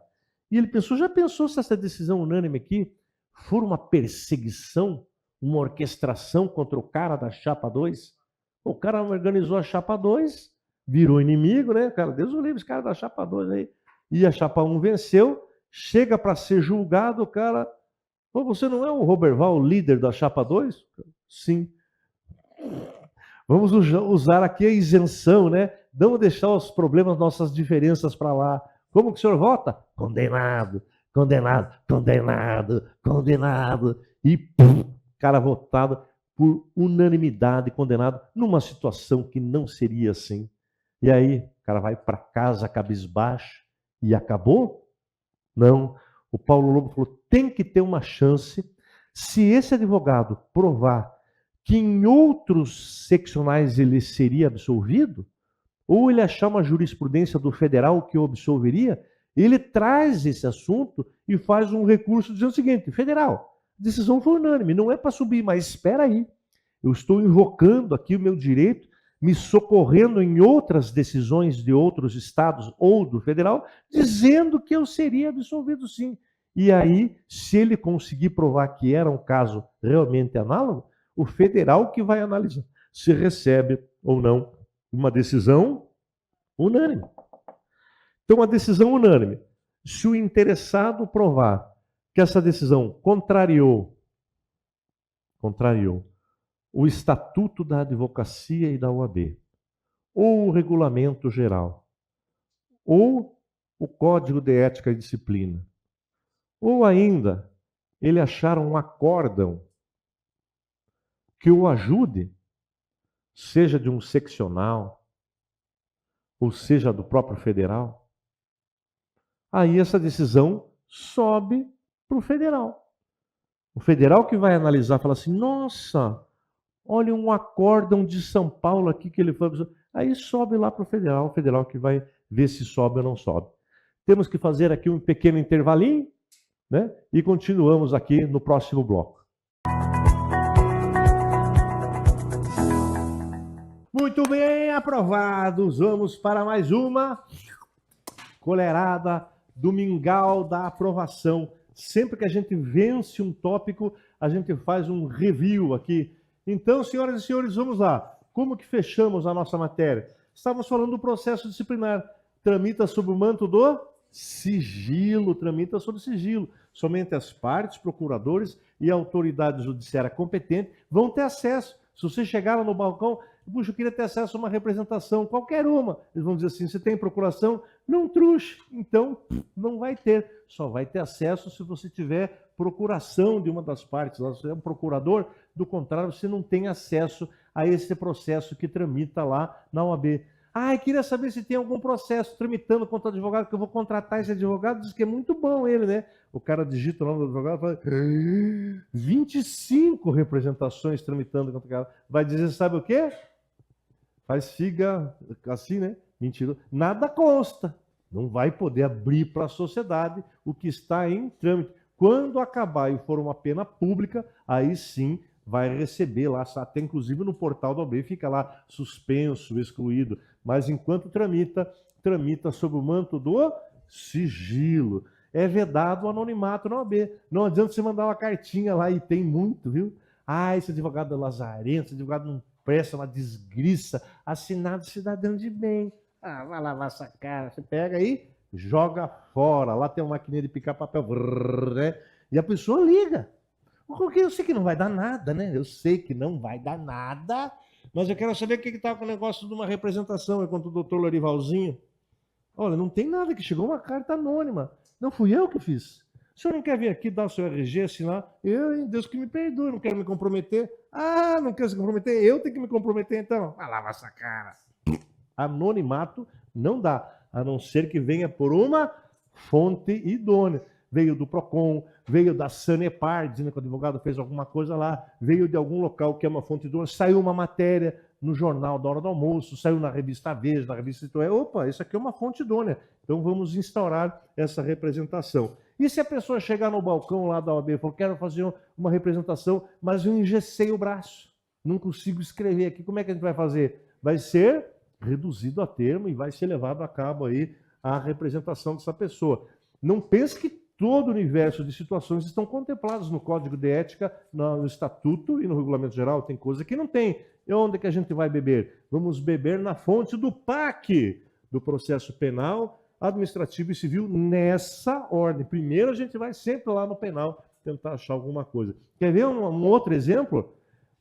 E ele pensou, já pensou se essa decisão unânime aqui for uma perseguição, uma orquestração contra o cara da Chapa 2? O cara organizou a Chapa 2, virou inimigo, né? Cara, Deus o livre, esse cara da Chapa 2 aí. E a Chapa 1 venceu, chega para ser julgado, o cara... Pô, você não é o Roberval, o líder da Chapa 2? Sim. Vamos usar aqui a isenção, né? Não deixar os problemas, nossas diferenças para lá. Como que o senhor vota? Condenado, condenado, condenado, condenado. E cara votado por unanimidade, condenado numa situação que não seria assim. E aí, o cara vai para casa cabisbaixo e acabou? Não. O Paulo Lobo falou, tem que ter uma chance, se esse advogado provar que em outros seccionais ele seria absolvido, ou ele achar uma jurisprudência do federal que o absolveria, Ele traz esse assunto e faz um recurso dizendo o seguinte: federal, a decisão foi unânime, não é para subir, mas espera aí. Eu estou invocando aqui o meu direito, me socorrendo em outras decisões de outros estados ou do federal, dizendo que eu seria absolvido sim. E aí, se ele conseguir provar que era um caso realmente análogo, o federal que vai analisar se recebe ou não uma decisão unânime. Então, a decisão unânime, se o interessado provar que essa decisão contrariou o Estatuto da Advocacia e da OAB, ou o Regulamento Geral, ou o Código de Ética e Disciplina, ou ainda ele achar um acórdão que o ajude, seja de um seccional, ou seja do próprio federal, aí essa decisão sobe para o federal. O federal que vai analisar fala assim: nossa, olha um acórdão de São Paulo aqui que ele foi. Aí sobe lá para o federal que vai ver se sobe ou não sobe. Temos que fazer aqui um pequeno intervalinho, né? E continuamos aqui no próximo bloco. Muito bem, aprovados. Vamos para mais uma colherada do mingau da aprovação. Sempre que a gente vence um tópico, a gente faz um review aqui. Então, senhoras e senhores, vamos lá. Como que fechamos a nossa matéria? Estávamos falando do processo disciplinar. Tramita sob o manto do sigilo, tramita sob sigilo. Somente as partes, procuradores e a autoridade judiciária competente vão ter acesso. Se você chegar lá no balcão, puxa, eu queria ter acesso a uma representação, qualquer uma. Eles vão dizer assim: você tem procuração? Não, truxe. Então, não vai ter. Só vai ter acesso se você tiver procuração de uma das partes. Se você é um procurador, do contrário, você não tem acesso a esse processo que tramita lá na OAB. Ah, eu queria saber se tem algum processo tramitando contra o advogado, que eu vou contratar esse advogado. Diz que é muito bom ele, né? O cara digita o nome do advogado e fala: 25 representações tramitando contra o cara. Vai dizer, sabe o quê? Faz figa assim, né? Mentira. Nada consta. Não vai poder abrir para a sociedade o que está em trâmite. Quando acabar e for uma pena pública, aí sim vai receber lá, até inclusive no portal da OAB fica lá suspenso, excluído. Mas enquanto tramita sob o manto do sigilo. É vedado o anonimato na OAB. Não adianta você mandar uma cartinha lá, e tem muito, viu? Ah, esse advogado é lazarento, esse advogado não presta, uma desgriça, assinado cidadão de bem. Ah, vai lavar essa cara. Você pega aí, joga fora. Lá tem uma maquininha de picar papel, né? E a pessoa liga. Porque eu sei que não vai dar nada, né? Eu sei que não vai dar nada, mas eu quero saber o que está com o negócio de uma representação, enquanto o doutor Lorivalzinho. Olha, não tem nada, que chegou uma carta anônima. Não fui eu que fiz. O senhor não quer vir aqui dar o seu RG, assinar? Eu, Deus que me perdoe, não quero me comprometer. Ah, não quero se comprometer? Eu tenho que me comprometer então. Vai lavar essa cara. Anonimato não dá, a não ser que venha por uma fonte idônea. Veio do PROCON, veio da Sanepar, dizendo que o advogado fez alguma coisa lá, veio de algum local que é uma fonte idônea, saiu uma matéria no jornal da hora do almoço, saiu na revista Veja, na revista Isto. Opa, isso aqui é uma fonte idônea, então vamos instaurar essa representação. E se a pessoa chegar no balcão lá da OAB e falar: quero fazer uma representação, mas eu engessei o braço, não consigo escrever aqui, como é que a gente vai fazer? Vai ser reduzido a termo e vai ser levado a cabo aí a representação dessa pessoa. Não pense que todo o universo de situações estão contempladas no Código de Ética, no Estatuto e no Regulamento Geral. Tem coisa que não tem. E onde é que a gente vai beber? Vamos beber na fonte do PAC, do processo penal, administrativo e civil, nessa ordem. Primeiro a gente vai sempre lá no penal tentar achar alguma coisa. Quer ver um outro exemplo?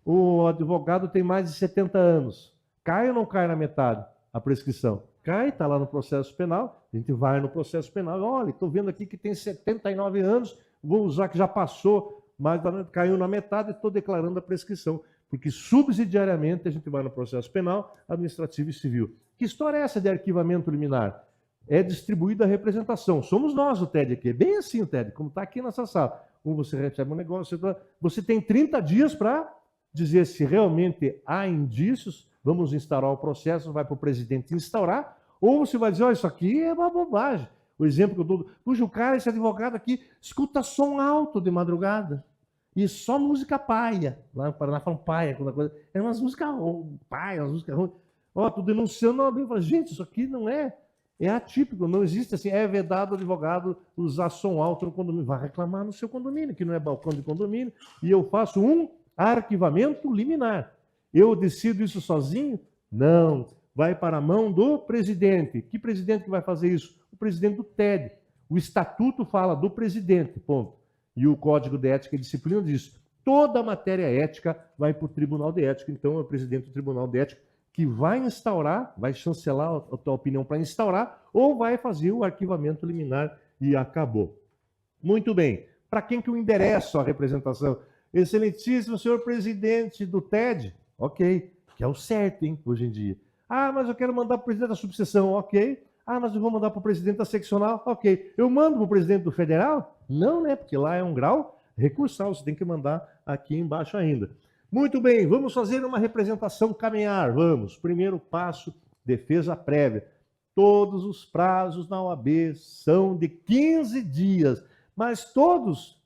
O advogado tem mais de 70 anos. Cai ou não cai na metade a prescrição? Cai, está lá no processo penal, a gente vai no processo penal, olha, estou vendo aqui que tem 79 anos, vou usar que já passou, mas caiu na metade e estou declarando a prescrição, porque subsidiariamente a gente vai no processo penal, administrativo e civil. Que história é essa de arquivamento liminar? É distribuída a representação. Somos nós o TED aqui, é bem assim o TED, como está aqui nessa sala. Ou você recebe um negócio, você tem 30 dias para dizer se realmente há indícios, vamos instaurar o processo, vai para o presidente instaurar, ou você vai dizer: olha, isso aqui é uma bobagem. O exemplo que eu dou, puxa, o cara, esse advogado aqui, escuta som alto de madrugada. E só música paia. Lá no Paraná falam paia, quando a coisa. É umas músicas paia, umas músicas ruins. Ó, tô denunciando a OAB. Eu falo, gente, isso aqui não é. É atípico, não existe assim. É vedado o advogado usar som alto no condomínio. Vai reclamar no seu condomínio, que não é balcão de condomínio. E eu faço um arquivamento liminar. Eu decido isso sozinho? Não. Vai para a mão do presidente. Que presidente que vai fazer isso? O presidente do TED. O estatuto fala do presidente, ponto. E o Código de Ética e Disciplina diz: toda matéria ética vai para o Tribunal de Ética. Então, é o presidente do Tribunal de Ética que vai instaurar, vai chancelar a tua opinião para instaurar, ou vai fazer o arquivamento liminar e acabou. Muito bem. Para quem que eu endereço a representação? Excelentíssimo senhor presidente do TED. Ok. Que é o certo, hein, hoje em dia. Ah, mas eu quero mandar para o presidente da subseção. Ok. Ah, mas eu vou mandar para o presidente da seccional. Ok. Eu mando para o presidente do federal? Não, né? Porque lá é um grau recursal. Você tem que mandar aqui embaixo ainda. Muito bem, vamos fazer uma representação caminhar. Vamos. Primeiro passo, defesa prévia. Todos os prazos na OAB são de 15 dias. Mas todos,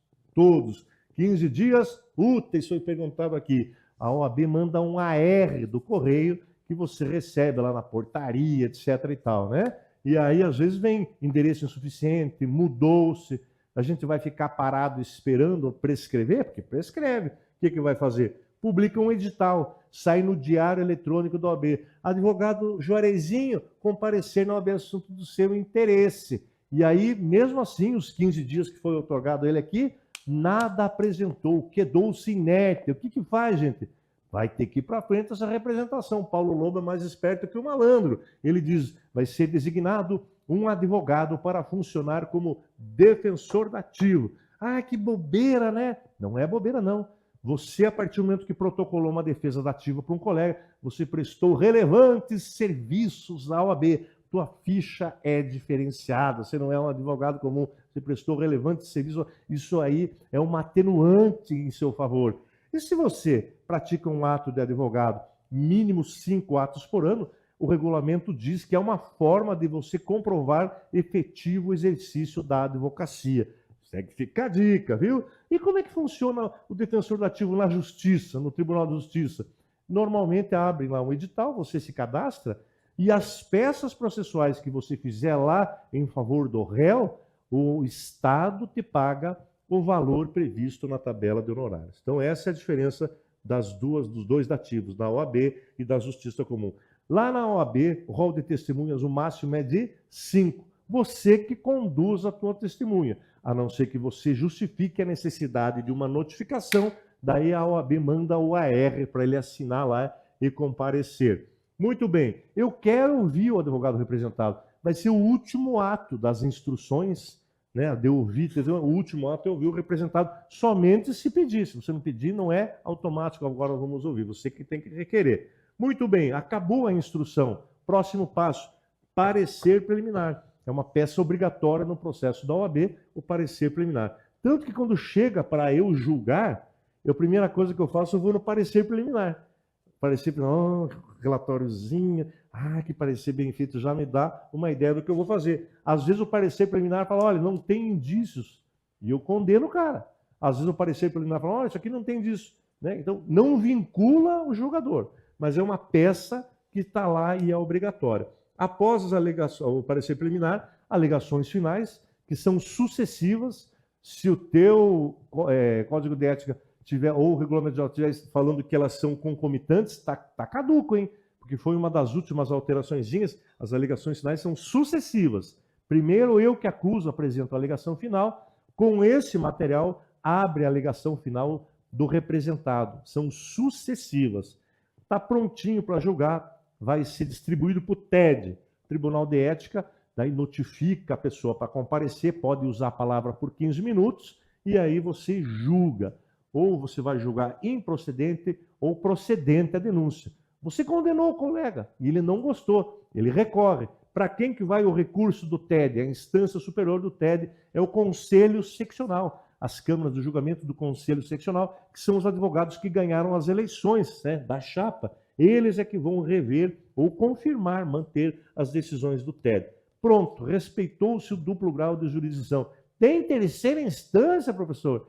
15 dias úteis, foi perguntado aqui. A OAB manda um AR do correio que você recebe lá na portaria, etc. e tal, né? E aí, às vezes, vem endereço insuficiente, mudou-se. A gente vai ficar parado esperando prescrever? Porque prescreve. O que vai fazer? Publica um edital, sai no diário eletrônico da OAB. Advogado Juarezinho, comparecer na OAB assunto do seu interesse. E aí, mesmo assim, os 15 dias que foi otorgado a ele aqui, nada apresentou, quedou-se inerte. O que faz, gente? Vai ter que ir para frente essa representação. Paulo Lobo é mais esperto que o malandro. Ele diz, vai ser designado um advogado para funcionar como defensor dativo. Ah, que bobeira, né? Não é bobeira, não. Você, a partir do momento que protocolou uma defesa dativa para um colega, você prestou relevantes serviços à OAB. Tua ficha é diferenciada, você não é um advogado comum, você prestou relevantes serviços. Isso aí é uma atenuante em seu favor. E se você pratica um ato de advogado, mínimo 5 atos por ano, o regulamento diz que é uma forma de você comprovar efetivo exercício da advocacia. Tem que ficar a dica, viu? E como é que funciona o defensor dativo na justiça, no Tribunal de Justiça? Normalmente abrem lá um edital, você se cadastra, e as peças processuais que você fizer lá em favor do réu, o Estado te paga o valor previsto na tabela de honorários. Então, essa é a diferença dos dois dativos, da OAB e da Justiça Comum. Lá na OAB, o rol de testemunhas, o máximo é de 5. Você que conduz a tua testemunha, a não ser que você justifique a necessidade de uma notificação, daí a OAB manda o AR para ele assinar lá e comparecer. Muito bem, eu quero ouvir o advogado representado. Vai ser o último ato das instruções, né? De ouvir, o último ato é ouvir o representado, somente se pedir. Se você não pedir, não é automático, agora vamos ouvir, você que tem que requerer. Muito bem, acabou a instrução. Próximo passo, parecer preliminar. É uma peça obrigatória no processo da OAB, o parecer preliminar. Tanto que quando chega para eu julgar, a primeira coisa que eu faço, eu vou no parecer preliminar. Parecer preliminar, relatóriozinho, que parecer bem feito já me dá uma ideia do que eu vou fazer. Às vezes o parecer preliminar fala, olha, não tem indícios, e eu condeno o cara. Às vezes o parecer preliminar fala, olha, isso aqui não tem indício. Né? Então, não vincula o julgador, mas é uma peça que está lá e é obrigatória. Após as alegações, o parecer preliminar, alegações finais, que são sucessivas. Se o teu Código de Ética tiver, ou o regulamento geral estiver falando que elas são concomitantes, tá caduco, hein? Porque foi uma das últimas alteraçõezinhas, as alegações finais são sucessivas. Primeiro, eu que acuso apresento a alegação final, com esse material abre a alegação final do representado. São sucessivas. Está prontinho para julgar, vai ser distribuído para o TED, Tribunal de Ética, daí notifica a pessoa para comparecer, pode usar a palavra por 15 minutos, e aí você julga. Ou você vai julgar improcedente ou procedente a denúncia. Você condenou o colega e ele não gostou, ele recorre. Para quem que vai o recurso do TED? A instância superior do TED é o Conselho Seccional, as câmaras do julgamento do Conselho Seccional, que são os advogados que ganharam as eleições, né, da chapa. Eles é que vão rever ou confirmar, manter as decisões do TED. Pronto, respeitou-se o duplo grau de jurisdição. Tem terceira instância, professor?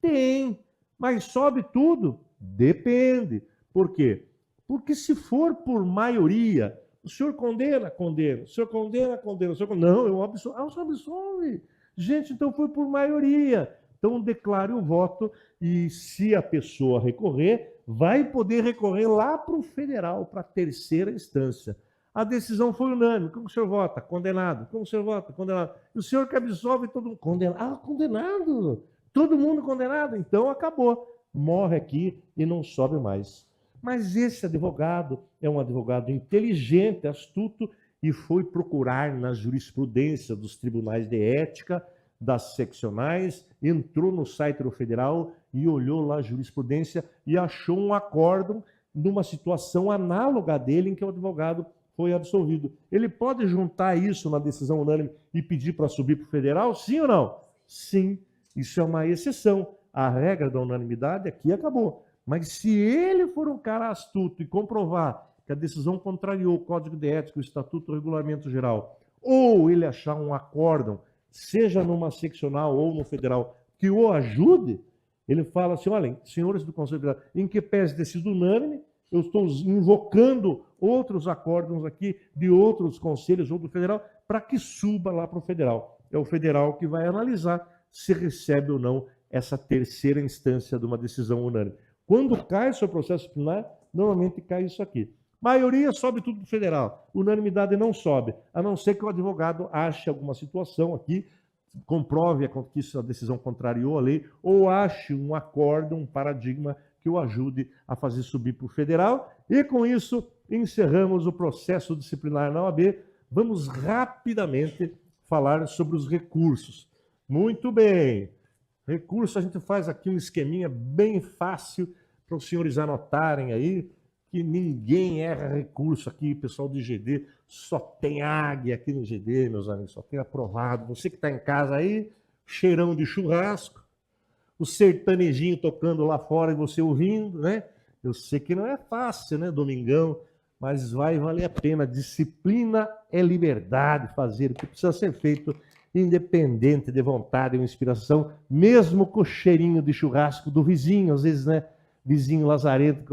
Tem, mas sobe tudo? Depende. Por quê? Porque se for por maioria, o senhor condena? Condena. O senhor condena? Condena. O senhor condena? Não, eu absolvo. Ah, o senhor absolve. Gente, então foi por maioria. Então declare o voto e se a pessoa recorrer, vai poder recorrer lá para o federal, para a terceira instância. A decisão foi unânime. Como o senhor vota? Condenado. Como o senhor vota? Condenado. E o senhor que absolve todo mundo. Condenado. Ah, condenado. Todo mundo condenado. Então acabou. Morre aqui e não sobe mais. Mas esse advogado é um advogado inteligente, astuto, e foi procurar na jurisprudência dos tribunais de ética, das seccionais, entrou no site do federal e olhou lá a jurisprudência e achou um acórdão numa situação análoga dele em que o advogado foi absolvido. Ele pode juntar isso na decisão unânime e pedir para subir para o federal? Sim ou não? Sim. Isso é uma exceção. A regra da unanimidade aqui acabou. Mas se ele for um cara astuto e comprovar que a decisão contrariou o Código de Ética, o Estatuto, o Regulamento Geral, ou ele achar um acórdão, seja numa seccional ou no federal, que o ajude, ele fala assim, olha, senhores do Conselho Federal, em que pese ter sido unânime, eu estou invocando outros acórdãos aqui de outros conselhos ou do federal para que suba lá para o federal. É o federal que vai analisar se recebe ou não essa terceira instância de uma decisão unânime. Quando cai o seu processo disciplinar, normalmente cai isso aqui. Maioria sobe tudo do federal. Unanimidade não sobe, a não ser que o advogado ache alguma situação aqui, comprove que a decisão contrariou a lei, ou ache um acordo, um paradigma que o ajude a fazer subir para o federal. E com isso, encerramos o processo disciplinar na OAB. Vamos rapidamente falar sobre os recursos. Muito bem. Recurso, a gente faz aqui um esqueminha bem fácil para os senhores anotarem aí, que ninguém erra recurso aqui, pessoal do GD, só tem águia aqui no GD, meus amigos, só tem aprovado. Você que está em casa aí, cheirão de churrasco, o sertanejinho tocando lá fora e você ouvindo, né? Eu sei que não é fácil, né, domingão, mas vai valer a pena. Disciplina é liberdade, fazer o que precisa ser feito, independente de vontade ou inspiração, mesmo com o cheirinho de churrasco do vizinho, às vezes, né? Vizinho lazarento,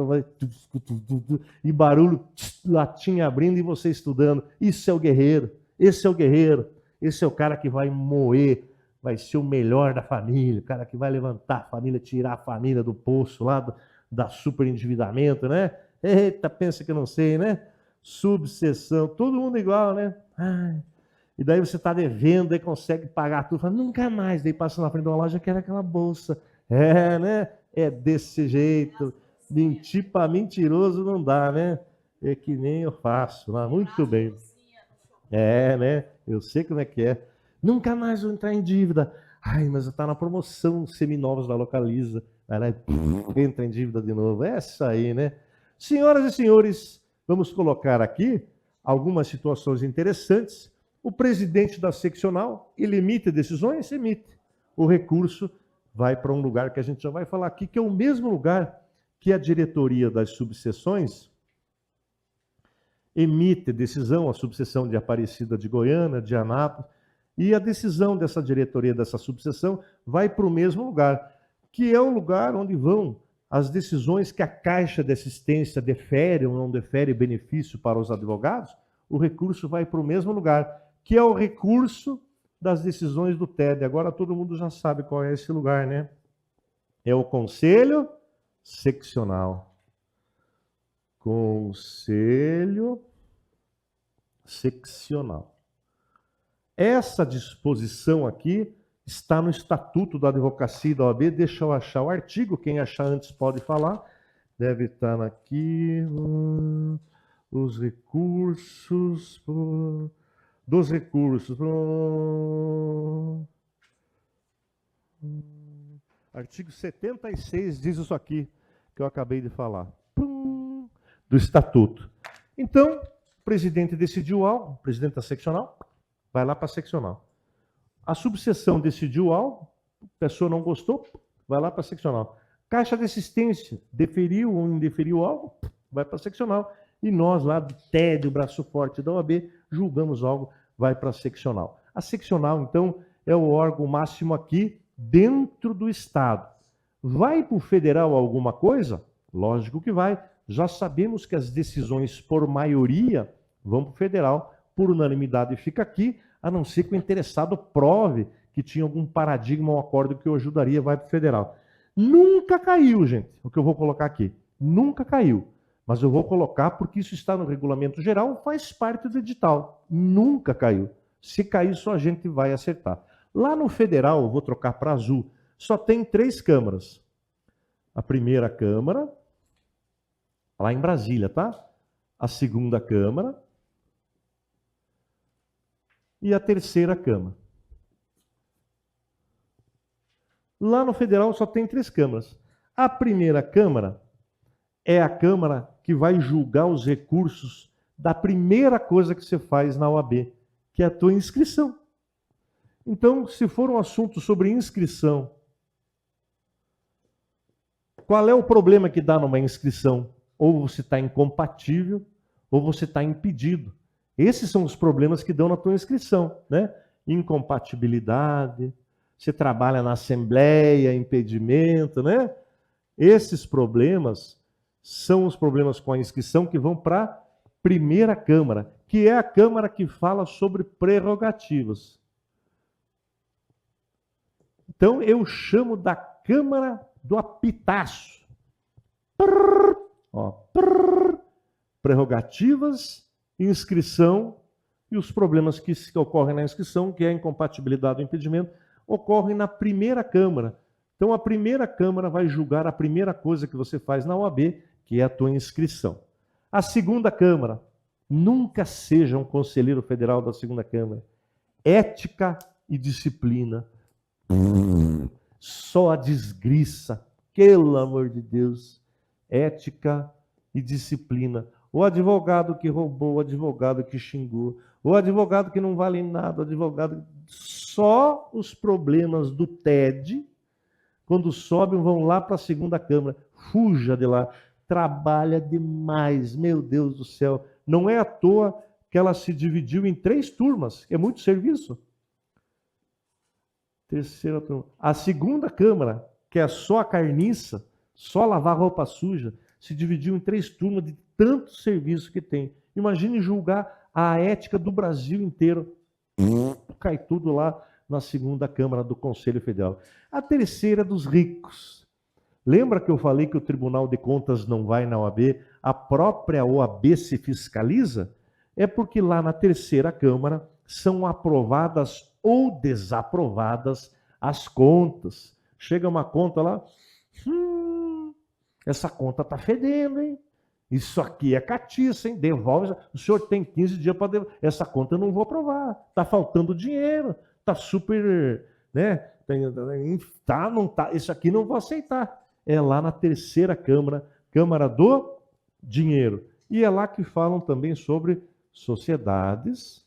e barulho, latinha abrindo e você estudando. Isso é o guerreiro, esse é o guerreiro, esse é o cara que vai moer, vai ser o melhor da família, o cara que vai levantar a família, tirar a família do poço lá, da superendividamento, né? Eita, pensa que eu não sei, né? Subseção, todo mundo igual, né? Ai. E daí você está devendo, aí consegue pagar tudo, fala, nunca mais, daí passa na frente de uma loja, quer aquela bolsa. É, né? É desse jeito. Mentir para mentiroso não dá, né? É que nem eu faço lá. Muito bem. É, né? Eu sei como é que é. Nunca mais vou entrar em dívida. Ai, mas está na promoção seminovos da Localiza. Vai lá e entra em dívida de novo. É isso aí, né? Senhoras e senhores, vamos colocar aqui algumas situações interessantes. O presidente da seccional, ele emite decisões? Emite. O recurso vai para um lugar que a gente já vai falar aqui, que é o mesmo lugar que a diretoria das subseções emite decisão, a subseção de Aparecida de Goiânia, de Anápolis, e a decisão dessa diretoria, dessa subseção, vai para o mesmo lugar, que é o lugar onde vão as decisões que a Caixa de Assistência defere ou não defere benefício para os advogados. O recurso vai para o mesmo lugar, que é o recurso das decisões do TED. Agora todo mundo já sabe qual é esse lugar, né? É o Conselho Seccional. Conselho Seccional. Essa disposição aqui está no Estatuto da Advocacia e da OAB. Deixa eu achar o artigo. Quem achar antes pode falar. Deve estar aqui. Os recursos... dos recursos. Artigo 76 diz isso aqui que eu acabei de falar. Do Estatuto. Então, o presidente decidiu algo, o presidente da seccional, vai lá para a seccional. A subseção decidiu algo, a pessoa não gostou, vai lá para a seccional. Caixa de Assistência deferiu ou indeferiu algo, vai para a seccional. E nós lá do TED, o braço forte da OAB, julgamos algo, vai para a seccional. A seccional, então, é o órgão máximo aqui dentro do Estado. Vai para o federal alguma coisa? Lógico que vai. Já sabemos que as decisões por maioria vão para o federal, por unanimidade fica aqui, a não ser que o interessado prove que tinha algum paradigma ou acordo que o ajudaria, vai para o federal. Nunca caiu, gente, o que eu vou colocar aqui. Nunca caiu. Mas eu vou colocar porque isso está no regulamento geral, faz parte do edital. Nunca caiu. Se cair, só a gente vai acertar. Lá no federal, eu vou trocar para azul, só tem 3 câmaras. A primeira câmara, lá em Brasília, tá? A segunda câmara e a terceira câmara. Lá no federal só tem 3 câmaras. A primeira câmara é a câmara que vai julgar os recursos da primeira coisa que você faz na OAB, que é a tua inscrição. Então, se for um assunto sobre inscrição, qual é o problema que dá numa inscrição? Ou você está incompatível, ou você está impedido. Esses são os problemas que dão na tua inscrição, né? Incompatibilidade, você trabalha na assembleia, impedimento, né? Esses problemas são os problemas com a inscrição que vão para a primeira Câmara, que é a Câmara que fala sobre prerrogativas. Então, eu chamo da Câmara do apitaço. Prerrogativas, inscrição e os problemas que ocorrem na inscrição, que é a incompatibilidade do impedimento, ocorrem na primeira Câmara. Então, a primeira Câmara vai julgar a primeira coisa que você faz na OAB, que é a tua inscrição. A segunda Câmara, nunca seja um conselheiro federal da segunda Câmara. Ética e disciplina. Só a desgriça, pelo amor de Deus. Ética e disciplina. O advogado que roubou, o advogado que xingou, o advogado que não vale nada, o advogado... Só os problemas do TED, quando sobem, vão lá para a segunda Câmara. Fuja de lá. Trabalha demais, meu Deus do céu. Não é à toa que ela se dividiu em 3 turmas. É muito serviço. Terceira turma. A segunda Câmara, que é só a carniça, só lavar roupa suja, se dividiu em 3 turmas de tanto serviço que tem. Imagine julgar a ética do Brasil inteiro. Cai tudo lá na segunda Câmara do Conselho Federal. A terceira dos ricos. Lembra que eu falei que o Tribunal de Contas não vai na OAB? A própria OAB se fiscaliza? É porque lá na terceira Câmara são aprovadas ou desaprovadas as contas. Chega uma conta lá, essa conta está fedendo, hein? Isso aqui é catiça, hein? Devolve. O senhor tem 15 dias para devolver. Essa conta eu não vou aprovar. Está faltando dinheiro. Está super, né? Não tá. Isso aqui não vou aceitar. É lá na terceira Câmara, Câmara do Dinheiro. E é lá que falam também sobre sociedades.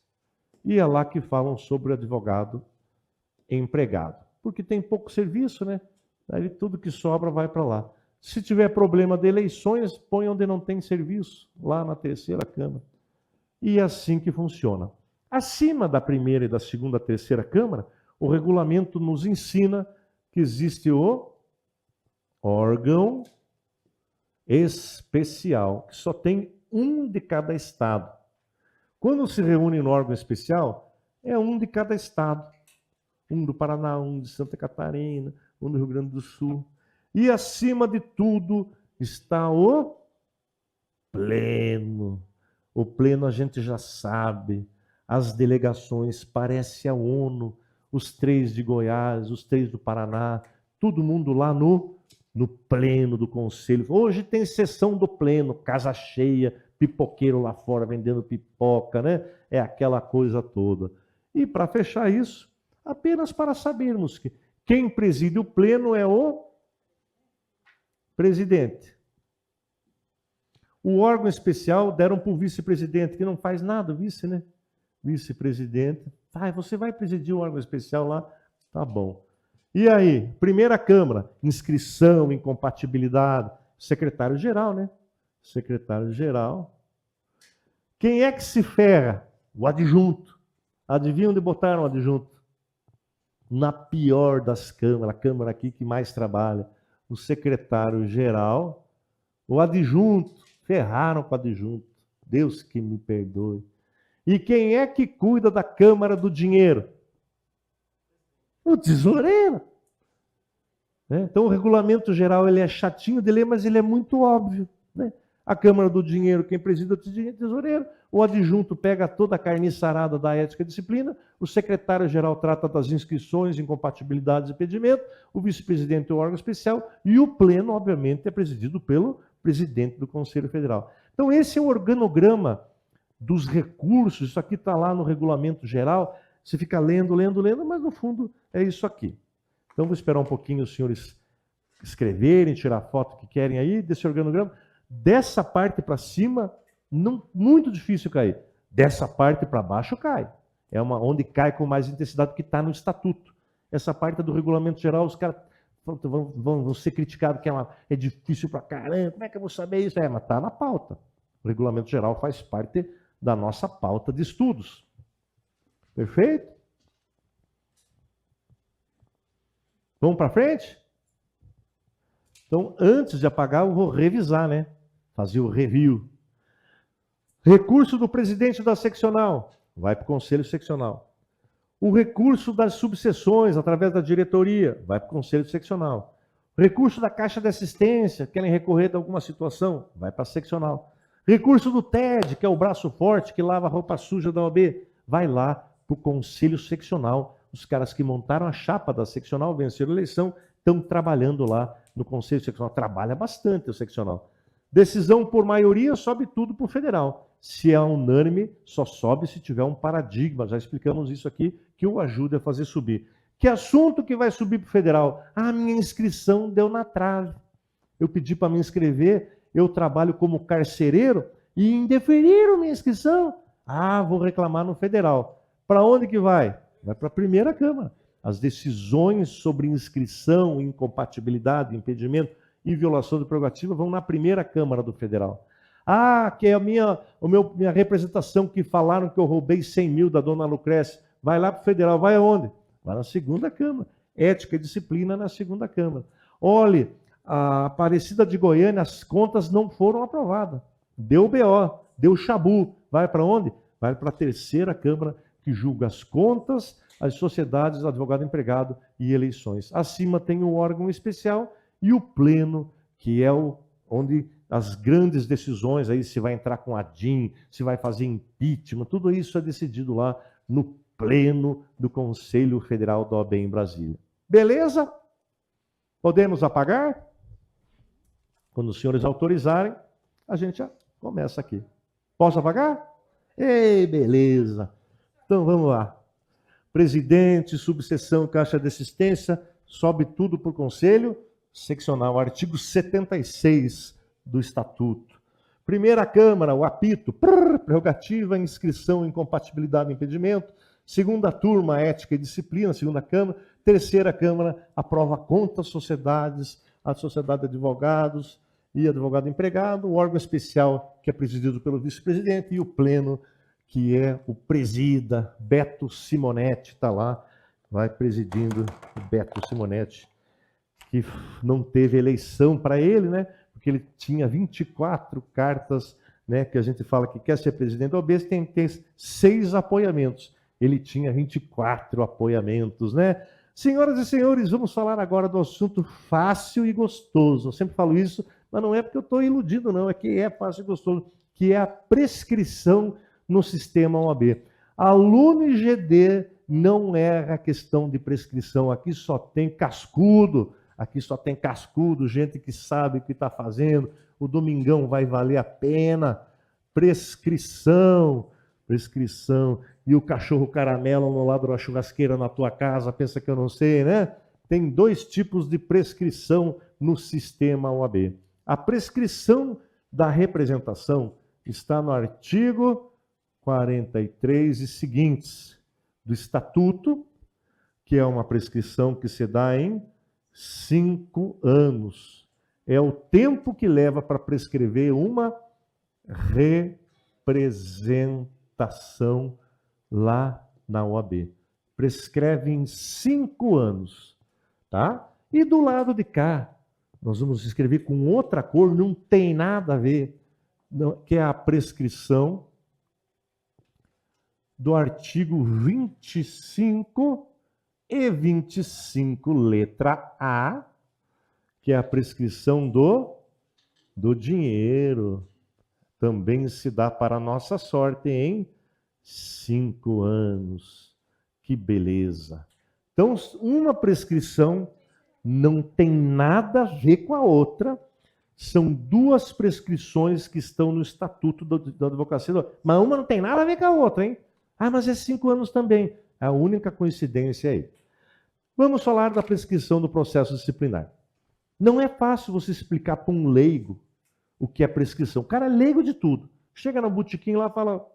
E é lá que falam sobre advogado empregado. Porque tem pouco serviço, né? Aí tudo que sobra vai para lá. Se tiver problema de eleições, põe onde não tem serviço, lá na terceira Câmara. E é assim que funciona. Acima da primeira e da segunda, terceira Câmara, o regulamento nos ensina que existe o órgão especial, que só tem um de cada estado. Quando se reúne no órgão especial, é um de cada estado. Um do Paraná, um de Santa Catarina, um do Rio Grande do Sul. E acima de tudo está o pleno. O pleno a gente já sabe. As delegações, parece a ONU, os 3 de Goiás, os 3 do Paraná, todo mundo lá no pleno do Conselho. Hoje tem sessão do pleno, casa cheia, pipoqueiro lá fora vendendo pipoca, né? É aquela coisa toda. E para fechar isso, apenas para sabermos que quem preside o pleno é o presidente. O órgão especial deram para o vice-presidente, que não faz nada, vice, né? Vice-presidente. Você vai presidir o órgão especial lá? Tá bom. E aí, primeira Câmara, inscrição, incompatibilidade, secretário-geral, né? Secretário-geral. Quem é que se ferra? O adjunto. Adivinha onde botaram o adjunto? Na pior das câmaras, a câmara aqui que mais trabalha, o secretário-geral, o adjunto, ferraram com o adjunto. Deus que me perdoe. E quem é que cuida da Câmara do Dinheiro? O tesoureiro. Então o regulamento geral ele é chatinho de ler, mas ele é muito óbvio. Né? A Câmara do Dinheiro, quem preside é o tesoureiro, o adjunto pega toda a carniçarada da ética e disciplina, o secretário-geral trata das inscrições, incompatibilidades e impedimentos, o vice-presidente é o órgão especial e o pleno, obviamente, é presidido pelo presidente do Conselho Federal. Então esse é o organograma dos recursos, isso aqui está lá no regulamento geral, você fica lendo, mas no fundo é isso aqui. Então vou esperar um pouquinho os senhores escreverem, tirar a foto que querem aí desse organograma. Dessa parte para cima, não, muito difícil cair. Dessa parte para baixo cai. É onde cai com mais intensidade que está no estatuto. Essa parte do regulamento geral, os caras vão ser criticados que é difícil para caramba, como é que eu vou saber isso? Mas está na pauta. O regulamento geral faz parte da nossa pauta de estudos. Perfeito? Vamos para frente? Então, antes de apagar, eu vou revisar, né? Fazer o review. Recurso do presidente da seccional, vai para o conselho seccional. O recurso das subseções, através da diretoria, vai para o conselho seccional. Recurso da caixa de assistência, querem recorrer de alguma situação, vai para a seccional. Recurso do TED, que é o braço forte, que lava a roupa suja da OAB, vai lá para o conselho seccional. Os caras que montaram a chapa da seccional, venceram a eleição, estão trabalhando lá no conselho seccional. Trabalha bastante o seccional. Decisão por maioria, sobe tudo para o federal. Se é unânime, só sobe se tiver um paradigma. Já explicamos isso aqui, que o ajuda a fazer subir. Que assunto que vai subir para o federal? Ah, minha inscrição deu na trave. Eu pedi para me inscrever, eu trabalho como carcereiro e indeferiram minha inscrição. Ah, vou reclamar no federal. Para onde que vai? Vai para a primeira Câmara. As decisões sobre inscrição, incompatibilidade, impedimento e violação de prerrogativa vão na primeira Câmara do Federal. Ah, que é a minha representação que falaram que eu roubei 100 mil da dona Lucrécia. Vai lá para o Federal. Vai aonde? Vai na segunda Câmara. Ética e disciplina na segunda Câmara. Olhe, a Aparecida de Goiânia, as contas não foram aprovadas. Deu BO, deu chabu. Vai para onde? Vai para a terceira Câmara, que julga as contas, as sociedades, advogado empregado e eleições. Acima tem o órgão especial e o pleno, que é onde as grandes decisões, aí se vai entrar com a DIN, se vai fazer impeachment, tudo isso é decidido lá no pleno do Conselho Federal da OAB em Brasília. Beleza? Podemos apagar? Quando os senhores autorizarem, a gente já começa aqui. Posso apagar? Ei, beleza. Então vamos lá. Presidente, subseção, caixa de assistência, sobe tudo para o Conselho Seccional. Artigo 76 do Estatuto. Primeira Câmara, o apito, prerrogativa, inscrição, incompatibilidade e impedimento. Segunda turma, ética e disciplina, segunda Câmara. Terceira Câmara, aprova contas, sociedades, a sociedade de advogados e advogado empregado. O órgão especial, que é presidido pelo vice-presidente, e o pleno, que é o presida, Beto Simonetti, está lá, vai presidindo o Beto Simonetti, que não teve eleição para ele, né? Porque ele tinha 24 cartas, né? Que a gente fala que quer ser presidente da OAB, tem que ter 6 apoiamentos. Ele tinha 24 apoiamentos, né? Senhoras e senhores, vamos falar agora do assunto fácil e gostoso. Eu sempre falo isso, mas não é porque eu estou iludido, não, é que é fácil e gostoso, que é a prescrição no sistema OAB. Aluno IGD não erra a questão de prescrição. Aqui só tem cascudo. Aqui só tem cascudo, gente que sabe o que está fazendo. O domingão vai valer a pena. Prescrição. Prescrição. E o cachorro caramelo no lado da churrasqueira na tua casa, pensa que eu não sei, né? Tem 2 tipos de prescrição no sistema OAB. A prescrição da representação está no artigo 43 e seguintes do Estatuto, que é uma prescrição que se dá em 5 anos. É o tempo que leva para prescrever uma representação lá na OAB. Prescreve em 5 anos, tá? E do lado de cá, nós vamos escrever com outra cor, não tem nada a ver, que é a prescrição do artigo 25 e 25, letra A, que é a prescrição do dinheiro. Também se dá para a nossa sorte em 5 anos. Que beleza. Então, uma prescrição não tem nada a ver com a outra. São 2 prescrições que estão no Estatuto da Advocacia. Mas uma não tem nada a ver com a outra, hein? Ah, mas é 5 anos também. A única coincidência aí. Vamos falar da prescrição do processo disciplinar. Não é fácil você explicar para um leigo o que é prescrição. O cara é leigo de tudo. Chega no botequim lá e fala,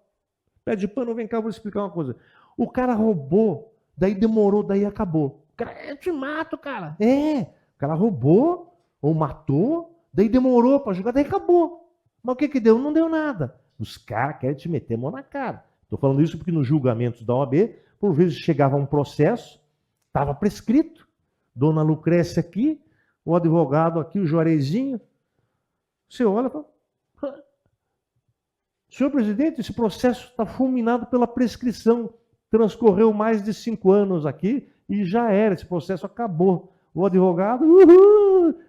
pede pano, vem cá, eu vou explicar uma coisa. O cara roubou, daí demorou, daí acabou. O cara, eu te mato, cara. O cara roubou ou matou, daí demorou para julgar, daí acabou. Mas o que que deu? Não deu nada. Os caras querem te meter a mão na cara. Estou falando isso porque nos julgamentos da OAB, por vezes chegava um processo, estava prescrito. Dona Lucrécia aqui, o advogado aqui, o Juarezinho. Você olha e fala, senhor presidente, esse processo está fulminado pela prescrição. Transcorreu mais de 5 anos aqui e já era, esse processo acabou. O advogado,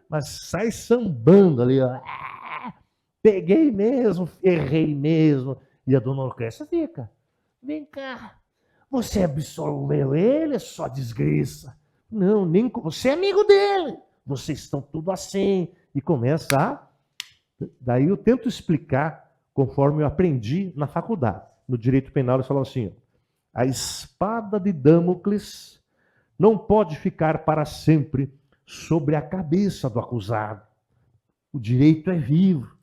mas sai sambando ali, ó. Peguei mesmo, ferrei mesmo. E a dona Lucrécia fica, vem cá, você absolveu ele, só desgraça. Não, nem você é amigo dele. Vocês estão tudo assim. E começa a... Daí eu tento explicar conforme eu aprendi na faculdade. No direito penal eles falam assim, a espada de Damocles não pode ficar para sempre sobre a cabeça do acusado. O direito é vivo.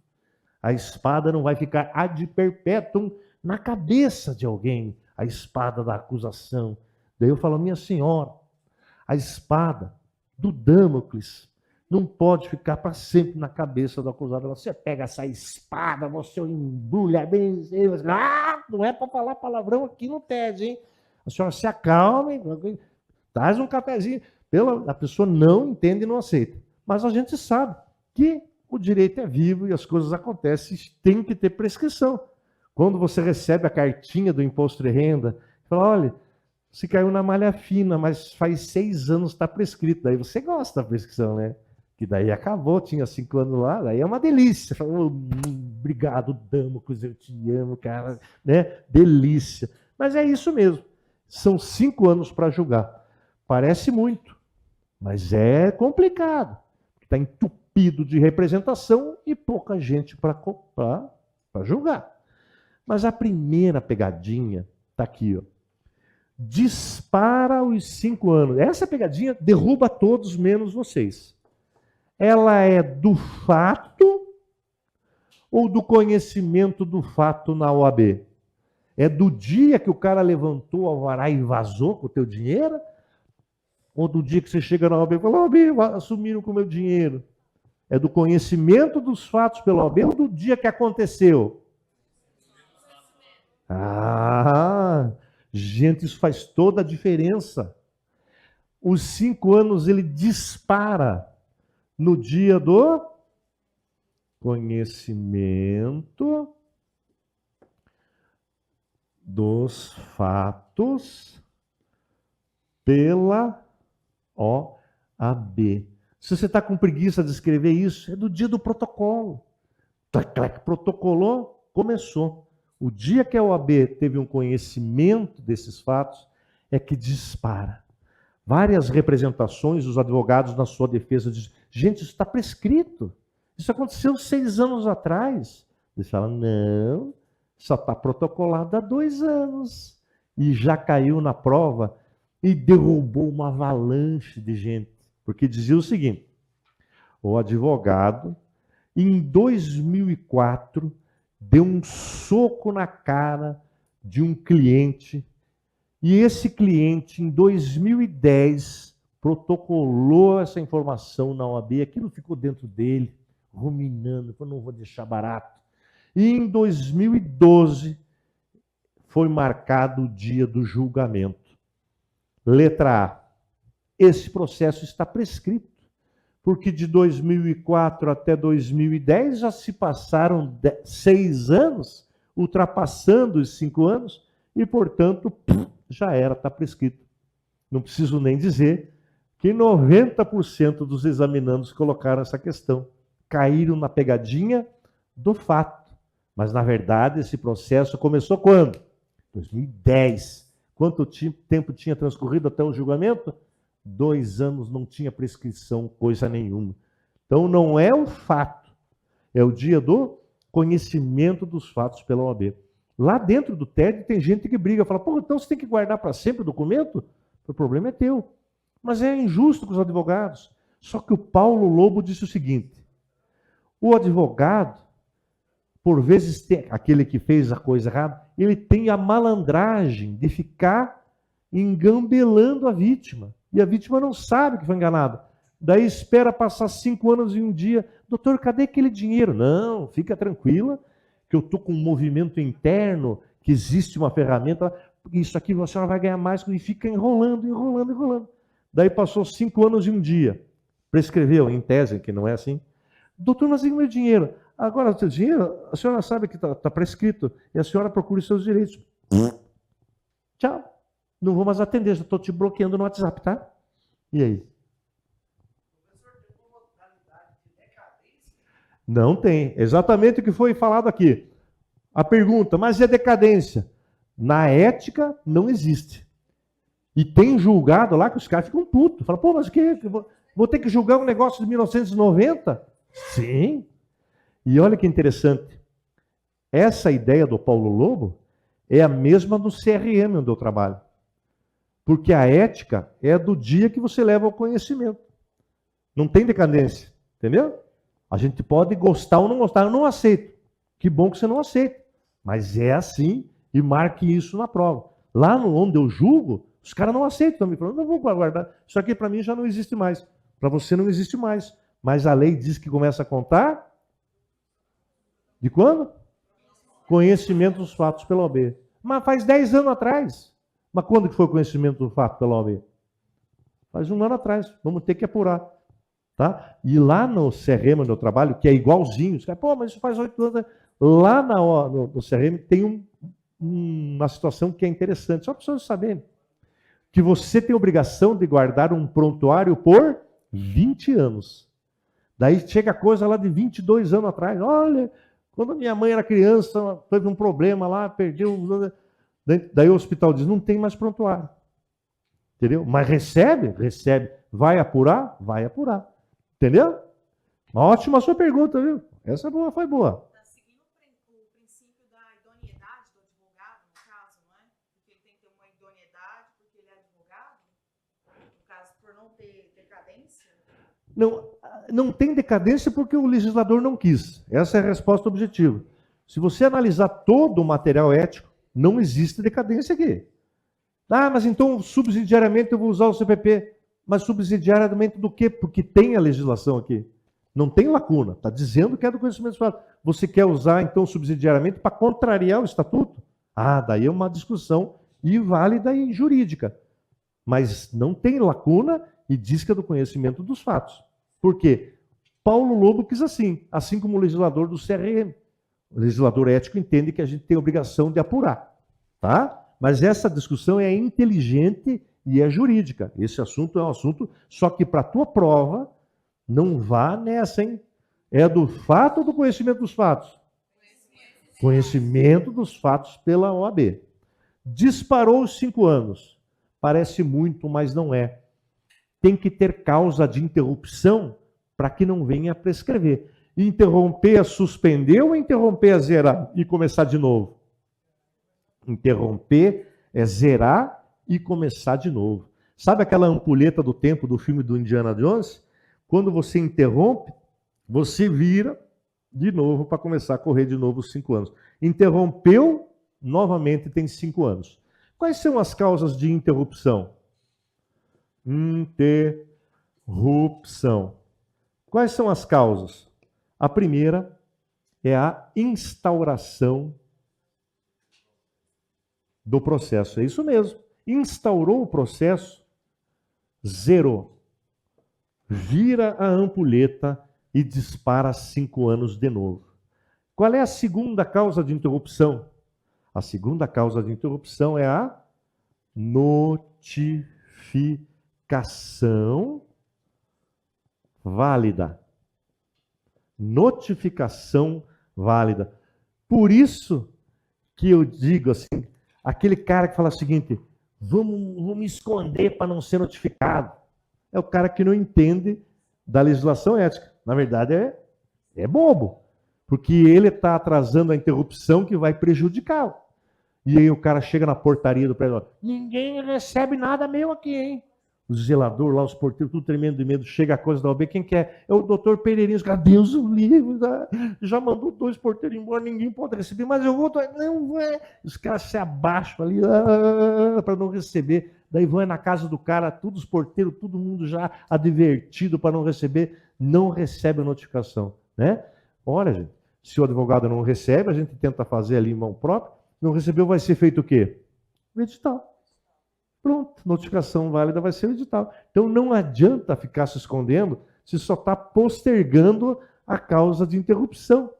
A espada não vai ficar ad perpetuum na cabeça de alguém, a espada da acusação. Daí eu falo, minha senhora, a espada do Damocles não pode ficar para sempre na cabeça do acusado. Você pega essa espada, você embrulha bem. Não é para falar palavrão aqui no TED, hein? A senhora se acalme, traz um cafezinho. A pessoa não entende e não aceita. Mas a gente sabe que o direito é vivo e as coisas acontecem, tem que ter prescrição. Quando você recebe a cartinha do imposto de renda, fala, olha, você caiu na malha fina, mas faz 6 anos está prescrito. Daí você gosta da prescrição, né? Que daí acabou, tinha 5 anos lá, daí é uma delícia. Fala, obrigado, Damocles, eu te amo, cara. Né? Delícia. Mas é isso mesmo. São 5 anos para julgar. Parece muito, mas é complicado. Está entupido de representação e pouca gente para julgar. Mas a primeira pegadinha está aqui, ó. Dispara os 5 anos. Essa pegadinha derruba todos menos vocês. Ela é do fato ou do conhecimento do fato na OAB? É do dia que o cara levantou o alvará e vazou com o teu dinheiro? Ou do dia que você chega na OAB e fala, OAB, assumiram com o meu dinheiro? É do conhecimento dos fatos pela OAB ou do dia que aconteceu? Gente, isso faz toda a diferença. Os 5 anos ele dispara no dia do conhecimento dos fatos pela OAB. Se você está com preguiça de escrever isso, é do dia do protocolo. Protocolou, começou. O dia que a OAB teve um conhecimento desses fatos, é que dispara. Várias representações, os advogados na sua defesa dizem, gente, isso está prescrito. Isso aconteceu 6 anos atrás. Eles falam, não, só está protocolado há 2 anos. E já caiu na prova e derrubou uma avalanche de gente. Porque dizia o seguinte, o advogado, em 2004, deu um soco na cara de um cliente e esse cliente, em 2010, protocolou essa informação na OAB, aquilo ficou dentro dele, ruminando, falou, não vou deixar barato. E em 2012, foi marcado o dia do julgamento. Letra A. Esse processo está prescrito, porque de 2004 até 2010 já se passaram 6 anos, ultrapassando os 5 anos, e, portanto, já era, está prescrito. Não preciso nem dizer que 90% dos examinandos colocaram essa questão. Caíram na pegadinha do fato. Mas, na verdade, esse processo começou quando? 2010. Quanto tempo tinha transcorrido até o julgamento? 2 anos, não tinha prescrição, coisa nenhuma. Então, não é o fato, é o dia do conhecimento dos fatos pela OAB. Lá dentro do TED tem gente que briga, fala, pô, então você tem que guardar para sempre o documento? O problema é teu. Mas é injusto com os advogados. Só que o Paulo Lobo disse o seguinte, o advogado, por vezes, aquele que fez a coisa errada, ele tem a malandragem de ficar engambelando a vítima. E a vítima não sabe que foi enganada. Daí espera passar 5 anos e um dia, doutor, cadê aquele dinheiro? Não, fica tranquila, que eu estou com um movimento interno, que existe uma ferramenta, isso aqui a senhora vai ganhar mais, e fica enrolando. Daí passou 5 anos e um dia, prescreveu, em tese, que não é assim. Doutor, mas e o meu dinheiro? Agora, o seu dinheiro, a senhora sabe que está prescrito, e a senhora procura os seus direitos. Tchau. Não vou mais atender, já estou te bloqueando no WhatsApp, tá? E aí? Não tem. Exatamente o que foi falado aqui. A pergunta, mas e a decadência? Na ética, não existe. E tem julgado lá que os caras ficam putos. Falam, pô, mas o que? Vou ter que julgar um negócio de 1990? Sim. E olha que interessante. Essa ideia do Paulo Lobo é a mesma do CRM onde eu trabalho. Porque a ética é do dia que você leva ao conhecimento. Não tem decadência. Entendeu? A gente pode gostar ou não gostar. Eu não aceito. Que bom que você não aceita. Mas é assim e marque isso na prova. Lá onde eu julgo, os caras não aceitam também. Não vou guardar. Isso aqui para mim já não existe mais. Para você não existe mais. Mas a lei diz que começa a contar de quando? Conhecimento dos fatos pela OAB. Mas faz 10 anos atrás. Mas quando que foi o conhecimento do fato pela OAB? Faz 1 ano atrás. Vamos ter que apurar. Tá? E lá no CRM, onde eu trabalho, que é igualzinho, os caras, pô, mas isso faz 8 anos. Lá no CRM tem uma situação que é interessante, só para vocês saberem. Que você tem obrigação de guardar um prontuário por 20 anos. Daí chega a coisa lá de 22 anos atrás. Olha, quando minha mãe era criança, teve um problema lá, perdeu. Daí o hospital diz, não tem mais prontuário. Entendeu? Mas recebe? Recebe. Vai apurar? Vai apurar. Entendeu? Ótima a sua pergunta, viu? Essa boa, foi boa. Está seguindo o princípio da idoneidade do advogado, no caso, não é? Porque ele tem que ter uma idoneidade porque ele é advogado, no caso, por não ter decadência? Não tem decadência porque o legislador não quis. Essa é a resposta objetiva. Se você analisar todo o material ético, não existe decadência aqui. Ah, mas então subsidiariamente eu vou usar o CPP. Mas subsidiariamente do quê? Porque tem a legislação aqui. Não tem lacuna. Está dizendo que é do conhecimento dos fatos. Você quer usar, então, subsidiariamente para contrariar o estatuto? Ah, daí é uma discussão inválida e jurídica. Mas não tem lacuna e diz que é do conhecimento dos fatos. Por quê? Paulo Lobo quis assim como o legislador do CRM. O legislador ético entende que a gente tem a obrigação de apurar. Tá? Mas essa discussão é inteligente e é jurídica. Esse assunto é um assunto, só que para a tua prova, não vá nessa, hein? É do fato ou do conhecimento dos fatos? Conhecimento dos fatos pela OAB. Disparou os 5 anos. Parece muito, mas não é. Tem que ter causa de interrupção para que não venha a prescrever. Interromper a suspender ou interromper a zerar e começar de novo? Interromper é zerar e começar de novo. Sabe aquela ampulheta do tempo do filme do Indiana Jones? Quando você interrompe, você vira de novo para começar a correr de novo os 5 anos. Interrompeu, novamente tem 5 anos. Quais são as causas de interrupção? Interrupção. Quais são as causas? A primeira é a instauração do processo. É isso mesmo. Instaurou o processo, zerou. Vira a ampulheta e dispara 5 anos de novo. Qual é a segunda causa de interrupção? A segunda causa de interrupção é a notificação válida. Notificação válida. Por isso que eu digo assim, aquele cara que fala o seguinte, vamos me esconder para não ser notificado. É o cara que não entende da legislação ética. Na verdade, é bobo. Porque ele está atrasando a interrupção que vai prejudicá-lo. E aí o cara chega na portaria do prédio, ninguém recebe nada meu aqui, hein? O zelador lá, os porteiros, tudo tremendo de medo, chega a coisa da OAB, quem quer? É o doutor Pereirinho, os caras, Deus o livre, já mandou 2 porteiros embora, ninguém pode receber, mas eu vou, não é. Os caras se abaixam ali, para não receber, daí vão na casa do cara, todos os porteiros, todo mundo já advertido para não receber, não recebe a notificação, né? Olha, gente, se o advogado não recebe, a gente tenta fazer ali em mão própria, não recebeu, vai ser feito o quê? O edital. Pronto, notificação válida vai ser o edital. Então não adianta ficar se escondendo se só está postergando a causa de interrupção.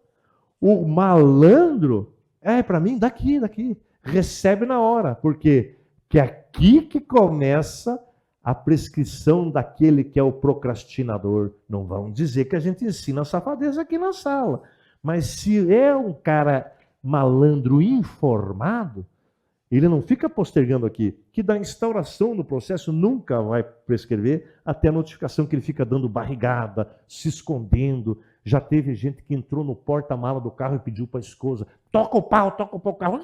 O malandro, para mim, daqui, recebe na hora. Por quê? Que é aqui que começa a prescrição daquele que é o procrastinador. Não vão dizer que a gente ensina a safadeza aqui na sala. Mas se é um cara malandro informado, ele não fica postergando aqui, que da instauração do processo nunca vai prescrever até a notificação que ele fica dando barrigada, se escondendo. Já teve gente que entrou no porta-mala do carro e pediu para a esposa, toca o pau, o carro.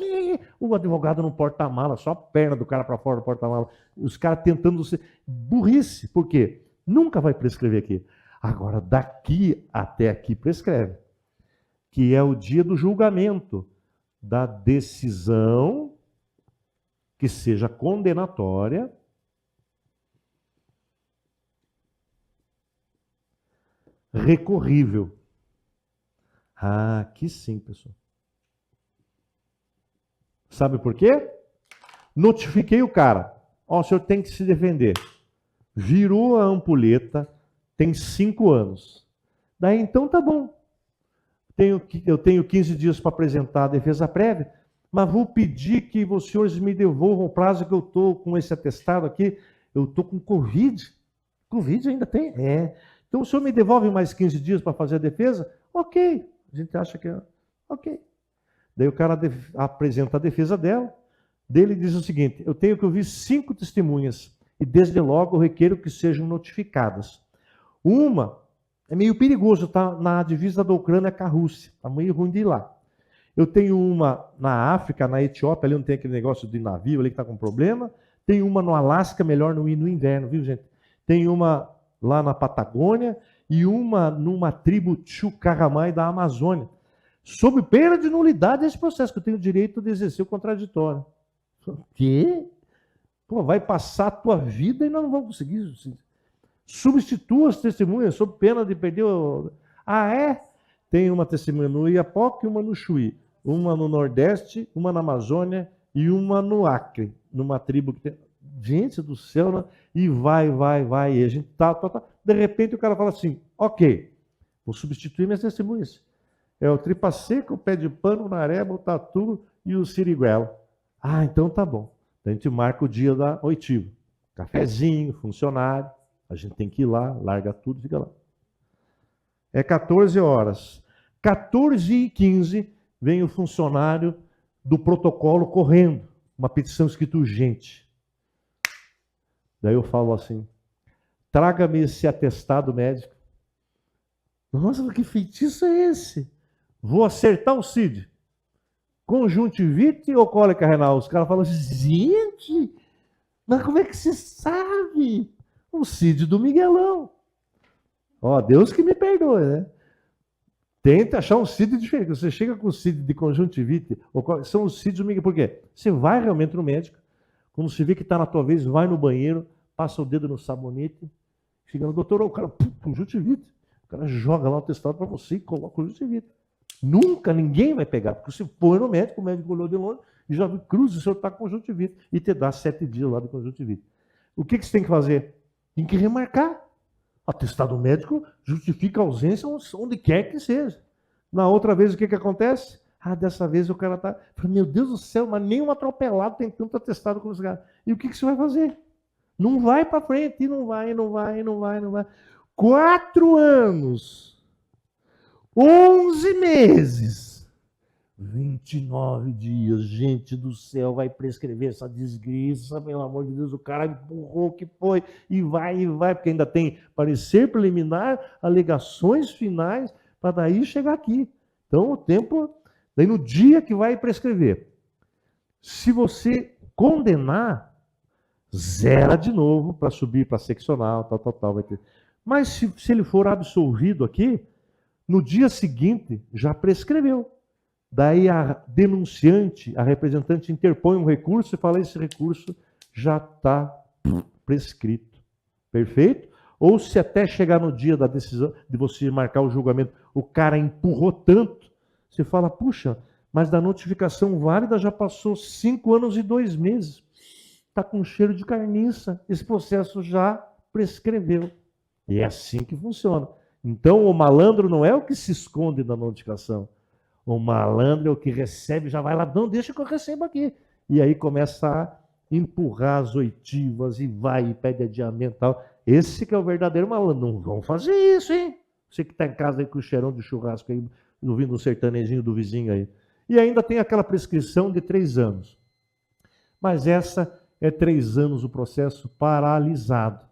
O advogado no porta-mala, só a perna do cara para fora do porta-mala. Os caras tentando ser burrice. Por quê? Nunca vai prescrever aqui. Agora, daqui até aqui prescreve, que é o dia do julgamento, da decisão que seja condenatória, recorrível. Aqui sim, pessoal. Sabe por quê? Notifiquei o cara. Ó, o senhor tem que se defender. Virou a ampulheta, tem 5 anos. Daí então tá bom. Eu tenho 15 dias para apresentar a defesa prévia, mas vou pedir que os senhores me devolvam o prazo que eu estou com esse atestado aqui. Eu estou com Covid. Covid ainda tem? Então o senhor me devolve mais 15 dias para fazer a defesa? Ok. A gente acha que é ok. Daí o cara apresenta a defesa dele diz o seguinte, eu tenho que ouvir 5 testemunhas e desde logo eu requeiro que sejam notificadas. Uma, é meio perigoso, tá na divisa da Ucrânia com a Rússia, tá meio ruim de ir lá. Eu tenho uma na África, na Etiópia, ali onde tem aquele negócio de navio ali que está com problema. Tem uma no Alasca, melhor não ir no inverno, viu, gente? Tem uma lá na Patagônia e uma numa tribo Chucarramai da Amazônia. Sob pena de nulidade desse processo, que eu tenho o direito de exercer o contraditório. O quê? Pô, vai passar a tua vida e nós não vamos conseguir. Substitua as testemunhas sob pena de perder o... Tem uma testemunha no Iapoque e uma no Chuí. Uma no Nordeste, uma na Amazônia e uma no Acre, numa tribo que tem... Gente do céu, né? E vai. E a gente tá. De repente o cara fala assim, ok, vou substituir minhas testemunhas. É o tripa seca, o pé de pano, o nareba, o tatu e o siriguelo. Então tá bom. A gente marca o dia da oitiva. Cafezinho, funcionário. A gente tem que ir lá, larga tudo e fica lá. É 14 horas. 14h15 vem o funcionário do protocolo correndo. Uma petição escrita urgente. Daí eu falo assim, traga-me esse atestado médico. Nossa, que feitiço é esse? Vou acertar o CID. Conjuntivite ou cólica renal? Os caras falam, gente, mas como é que você sabe? O CID do Miguelão. Ó, Deus que me perdoe, né? Tenta achar um CID diferente. Você chega com o CID de conjuntivite, são os CIDs do Miguel. Por quê? Você vai realmente no médico, quando você vê que está na tua vez, vai no banheiro, passa o dedo no sabonete, chega no doutor, o cara, conjuntivite. O cara joga lá o atestado para você e coloca conjuntivite. Nunca ninguém vai pegar, porque se for no médico, o médico olhou de longe e já cruza, o senhor está com conjuntivite, e te dá 7 dias lá de conjuntivite. O que você tem que fazer? Tem que remarcar. Atestado médico justifica a ausência onde quer que seja. Na outra vez, o que acontece? Dessa vez o cara está... Meu Deus do céu, mas nem um atropelado tem tanto atestado como esse cara. E o que você vai fazer? Não vai para frente, e não vai. 4 anos, 11 meses, 29 dias. Gente do céu, vai prescrever essa desgraça, pelo amor de Deus, o cara empurrou o que foi, e vai, porque ainda tem parecer preliminar, alegações finais, para daí chegar aqui. Então, o tempo, daí no dia que vai prescrever, se você condenar, zera de novo para subir para seccional, tal, vai ter. Mas se ele for absolvido aqui, no dia seguinte já prescreveu. Daí a denunciante, a representante interpõe um recurso e fala: esse recurso já está prescrito. Perfeito? Ou se até chegar no dia da decisão, de você marcar o julgamento, o cara empurrou tanto, você fala: puxa, mas da notificação válida já passou 5 anos e 2 meses. Está com cheiro de carniça, esse processo já prescreveu. E é assim que funciona. Então, o malandro não é o que se esconde na notificação. O malandro é o que recebe, já vai lá, não, deixa que eu receba aqui. E aí começa a empurrar as oitivas e vai e pede adiamento e tal. Esse que é o verdadeiro malandro. Não vão fazer isso, hein? Você que está em casa aí com o cheirão de churrasco aí, ouvindo um sertanejinho do vizinho aí. E ainda tem aquela prescrição de 3 anos. Mas essa é 3 anos o processo paralisado.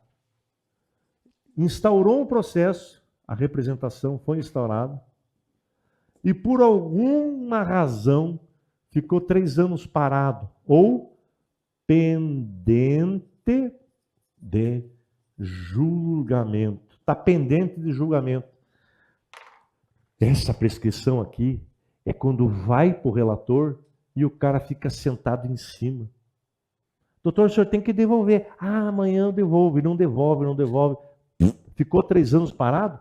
Instaurou o processo, a representação foi instaurada, e por alguma razão ficou 3 anos parado, ou pendente de julgamento. Está pendente de julgamento. Essa prescrição aqui é quando vai para o relator e o cara fica sentado em cima. Doutor, o senhor tem que devolver. Amanhã eu devolvo. E não devolve. Ficou 3 anos parado?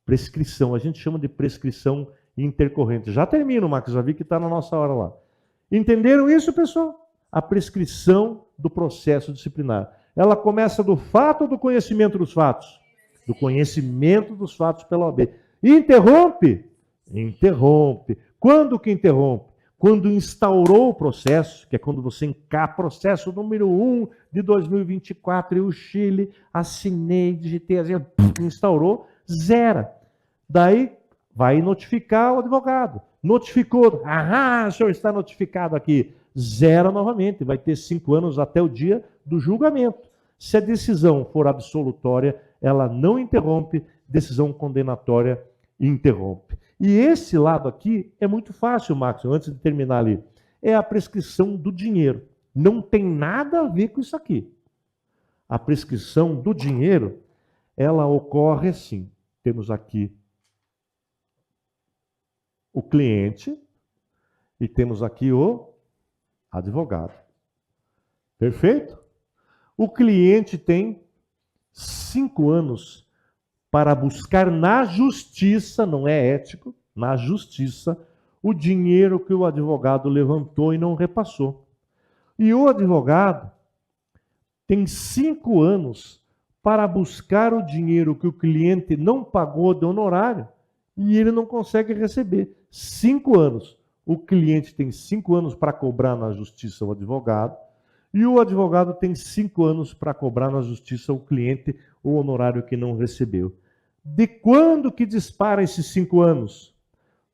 Prescrição. A gente chama de prescrição intercorrente. Já termino, Marcos. Já vi que está na nossa hora lá. Entenderam isso, pessoal? A prescrição do processo disciplinar. Ela começa do fato ou do conhecimento dos fatos? Do conhecimento dos fatos pela OAB. Interrompe? Interrompe. Quando que interrompe? Quando instaurou o processo, que é quando você encara processo número 1 de 2024, e o Chile, assinei, digitei, instaurou, zera. Daí vai notificar o advogado. Notificou, o senhor está notificado aqui. Zera novamente, vai ter 5 anos até o dia do julgamento. Se a decisão for absolutória, ela não interrompe, decisão condenatória interrompe. E esse lado aqui é muito fácil, Max, antes de terminar ali. É a prescrição do dinheiro. Não tem nada a ver com isso aqui. A prescrição do dinheiro, ela ocorre assim. Temos aqui o cliente e temos aqui o advogado. Perfeito? O cliente tem 5 anos para buscar na justiça, não é ético, na justiça, o dinheiro que o advogado levantou e não repassou. E o advogado tem 5 anos para buscar o dinheiro que o cliente não pagou de honorário e ele não consegue receber. 5 anos. O cliente tem 5 anos para cobrar na justiça o advogado e o advogado tem 5 anos para cobrar na justiça o cliente o honorário que não recebeu. De quando que dispara esses 5 anos?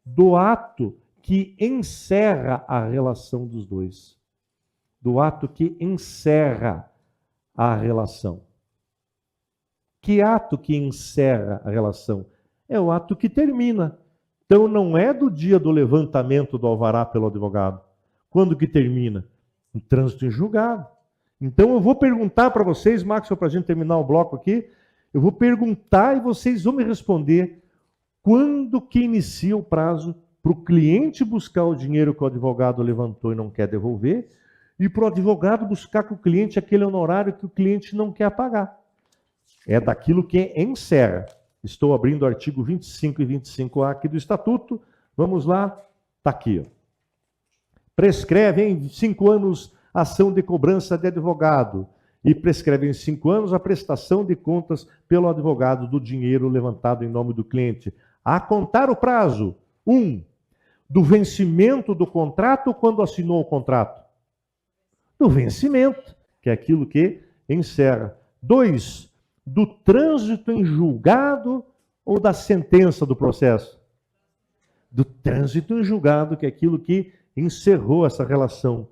Do ato que encerra a relação dos dois. Do ato que encerra a relação. Que ato que encerra a relação? É o ato que termina. Então não é do dia do levantamento do alvará pelo advogado. Quando que termina? O trânsito em julgado. Então eu vou perguntar para vocês, Max, para a gente terminar o bloco aqui, eu vou perguntar e vocês vão me responder quando que inicia o prazo para o cliente buscar o dinheiro que o advogado levantou e não quer devolver e para o advogado buscar com o cliente aquele honorário que o cliente não quer pagar. É daquilo que encerra. Estou abrindo o artigo 25 e 25A aqui do Estatuto. Vamos lá. Está aqui. Ó. prescreve em 5 anos a ação de cobrança de advogado e prescreve em 5 anos a prestação de contas pelo advogado do dinheiro levantado em nome do cliente. A contar o prazo, 1, do vencimento do contrato quando assinou o contrato. Do vencimento, que é aquilo que encerra. 2, do trânsito em julgado ou da sentença do processo? Do trânsito em julgado, que é aquilo que encerrou essa relação.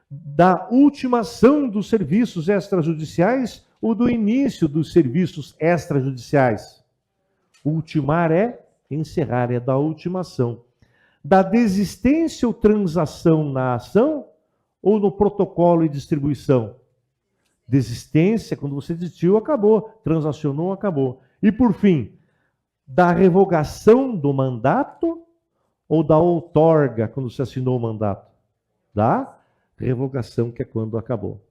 Da ultimação dos serviços extrajudiciais ou do início dos serviços extrajudiciais? Ultimar é encerrar, é da ultimação. Da desistência ou transação na ação ou no protocolo e distribuição? Desistência, quando você desistiu, acabou. Transacionou, acabou. E por fim, da revogação do mandato ou da outorga, quando se assinou o mandato? Da revogação, que é quando acabou.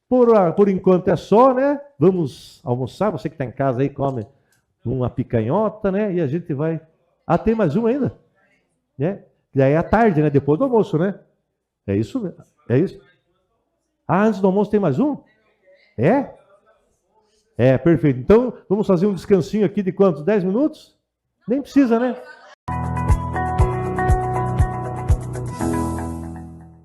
Por enquanto é só, né? Vamos almoçar. Você que está em casa aí, come uma picanhota, né? E a gente vai... Ah, tem mais um ainda? Né? Daí é à tarde, né? Depois do almoço, né? É isso, né? É isso? Ah, antes do almoço tem mais um? É? É, perfeito. Então, vamos fazer um descansinho aqui de quantos? 10 minutos? Nem precisa, né?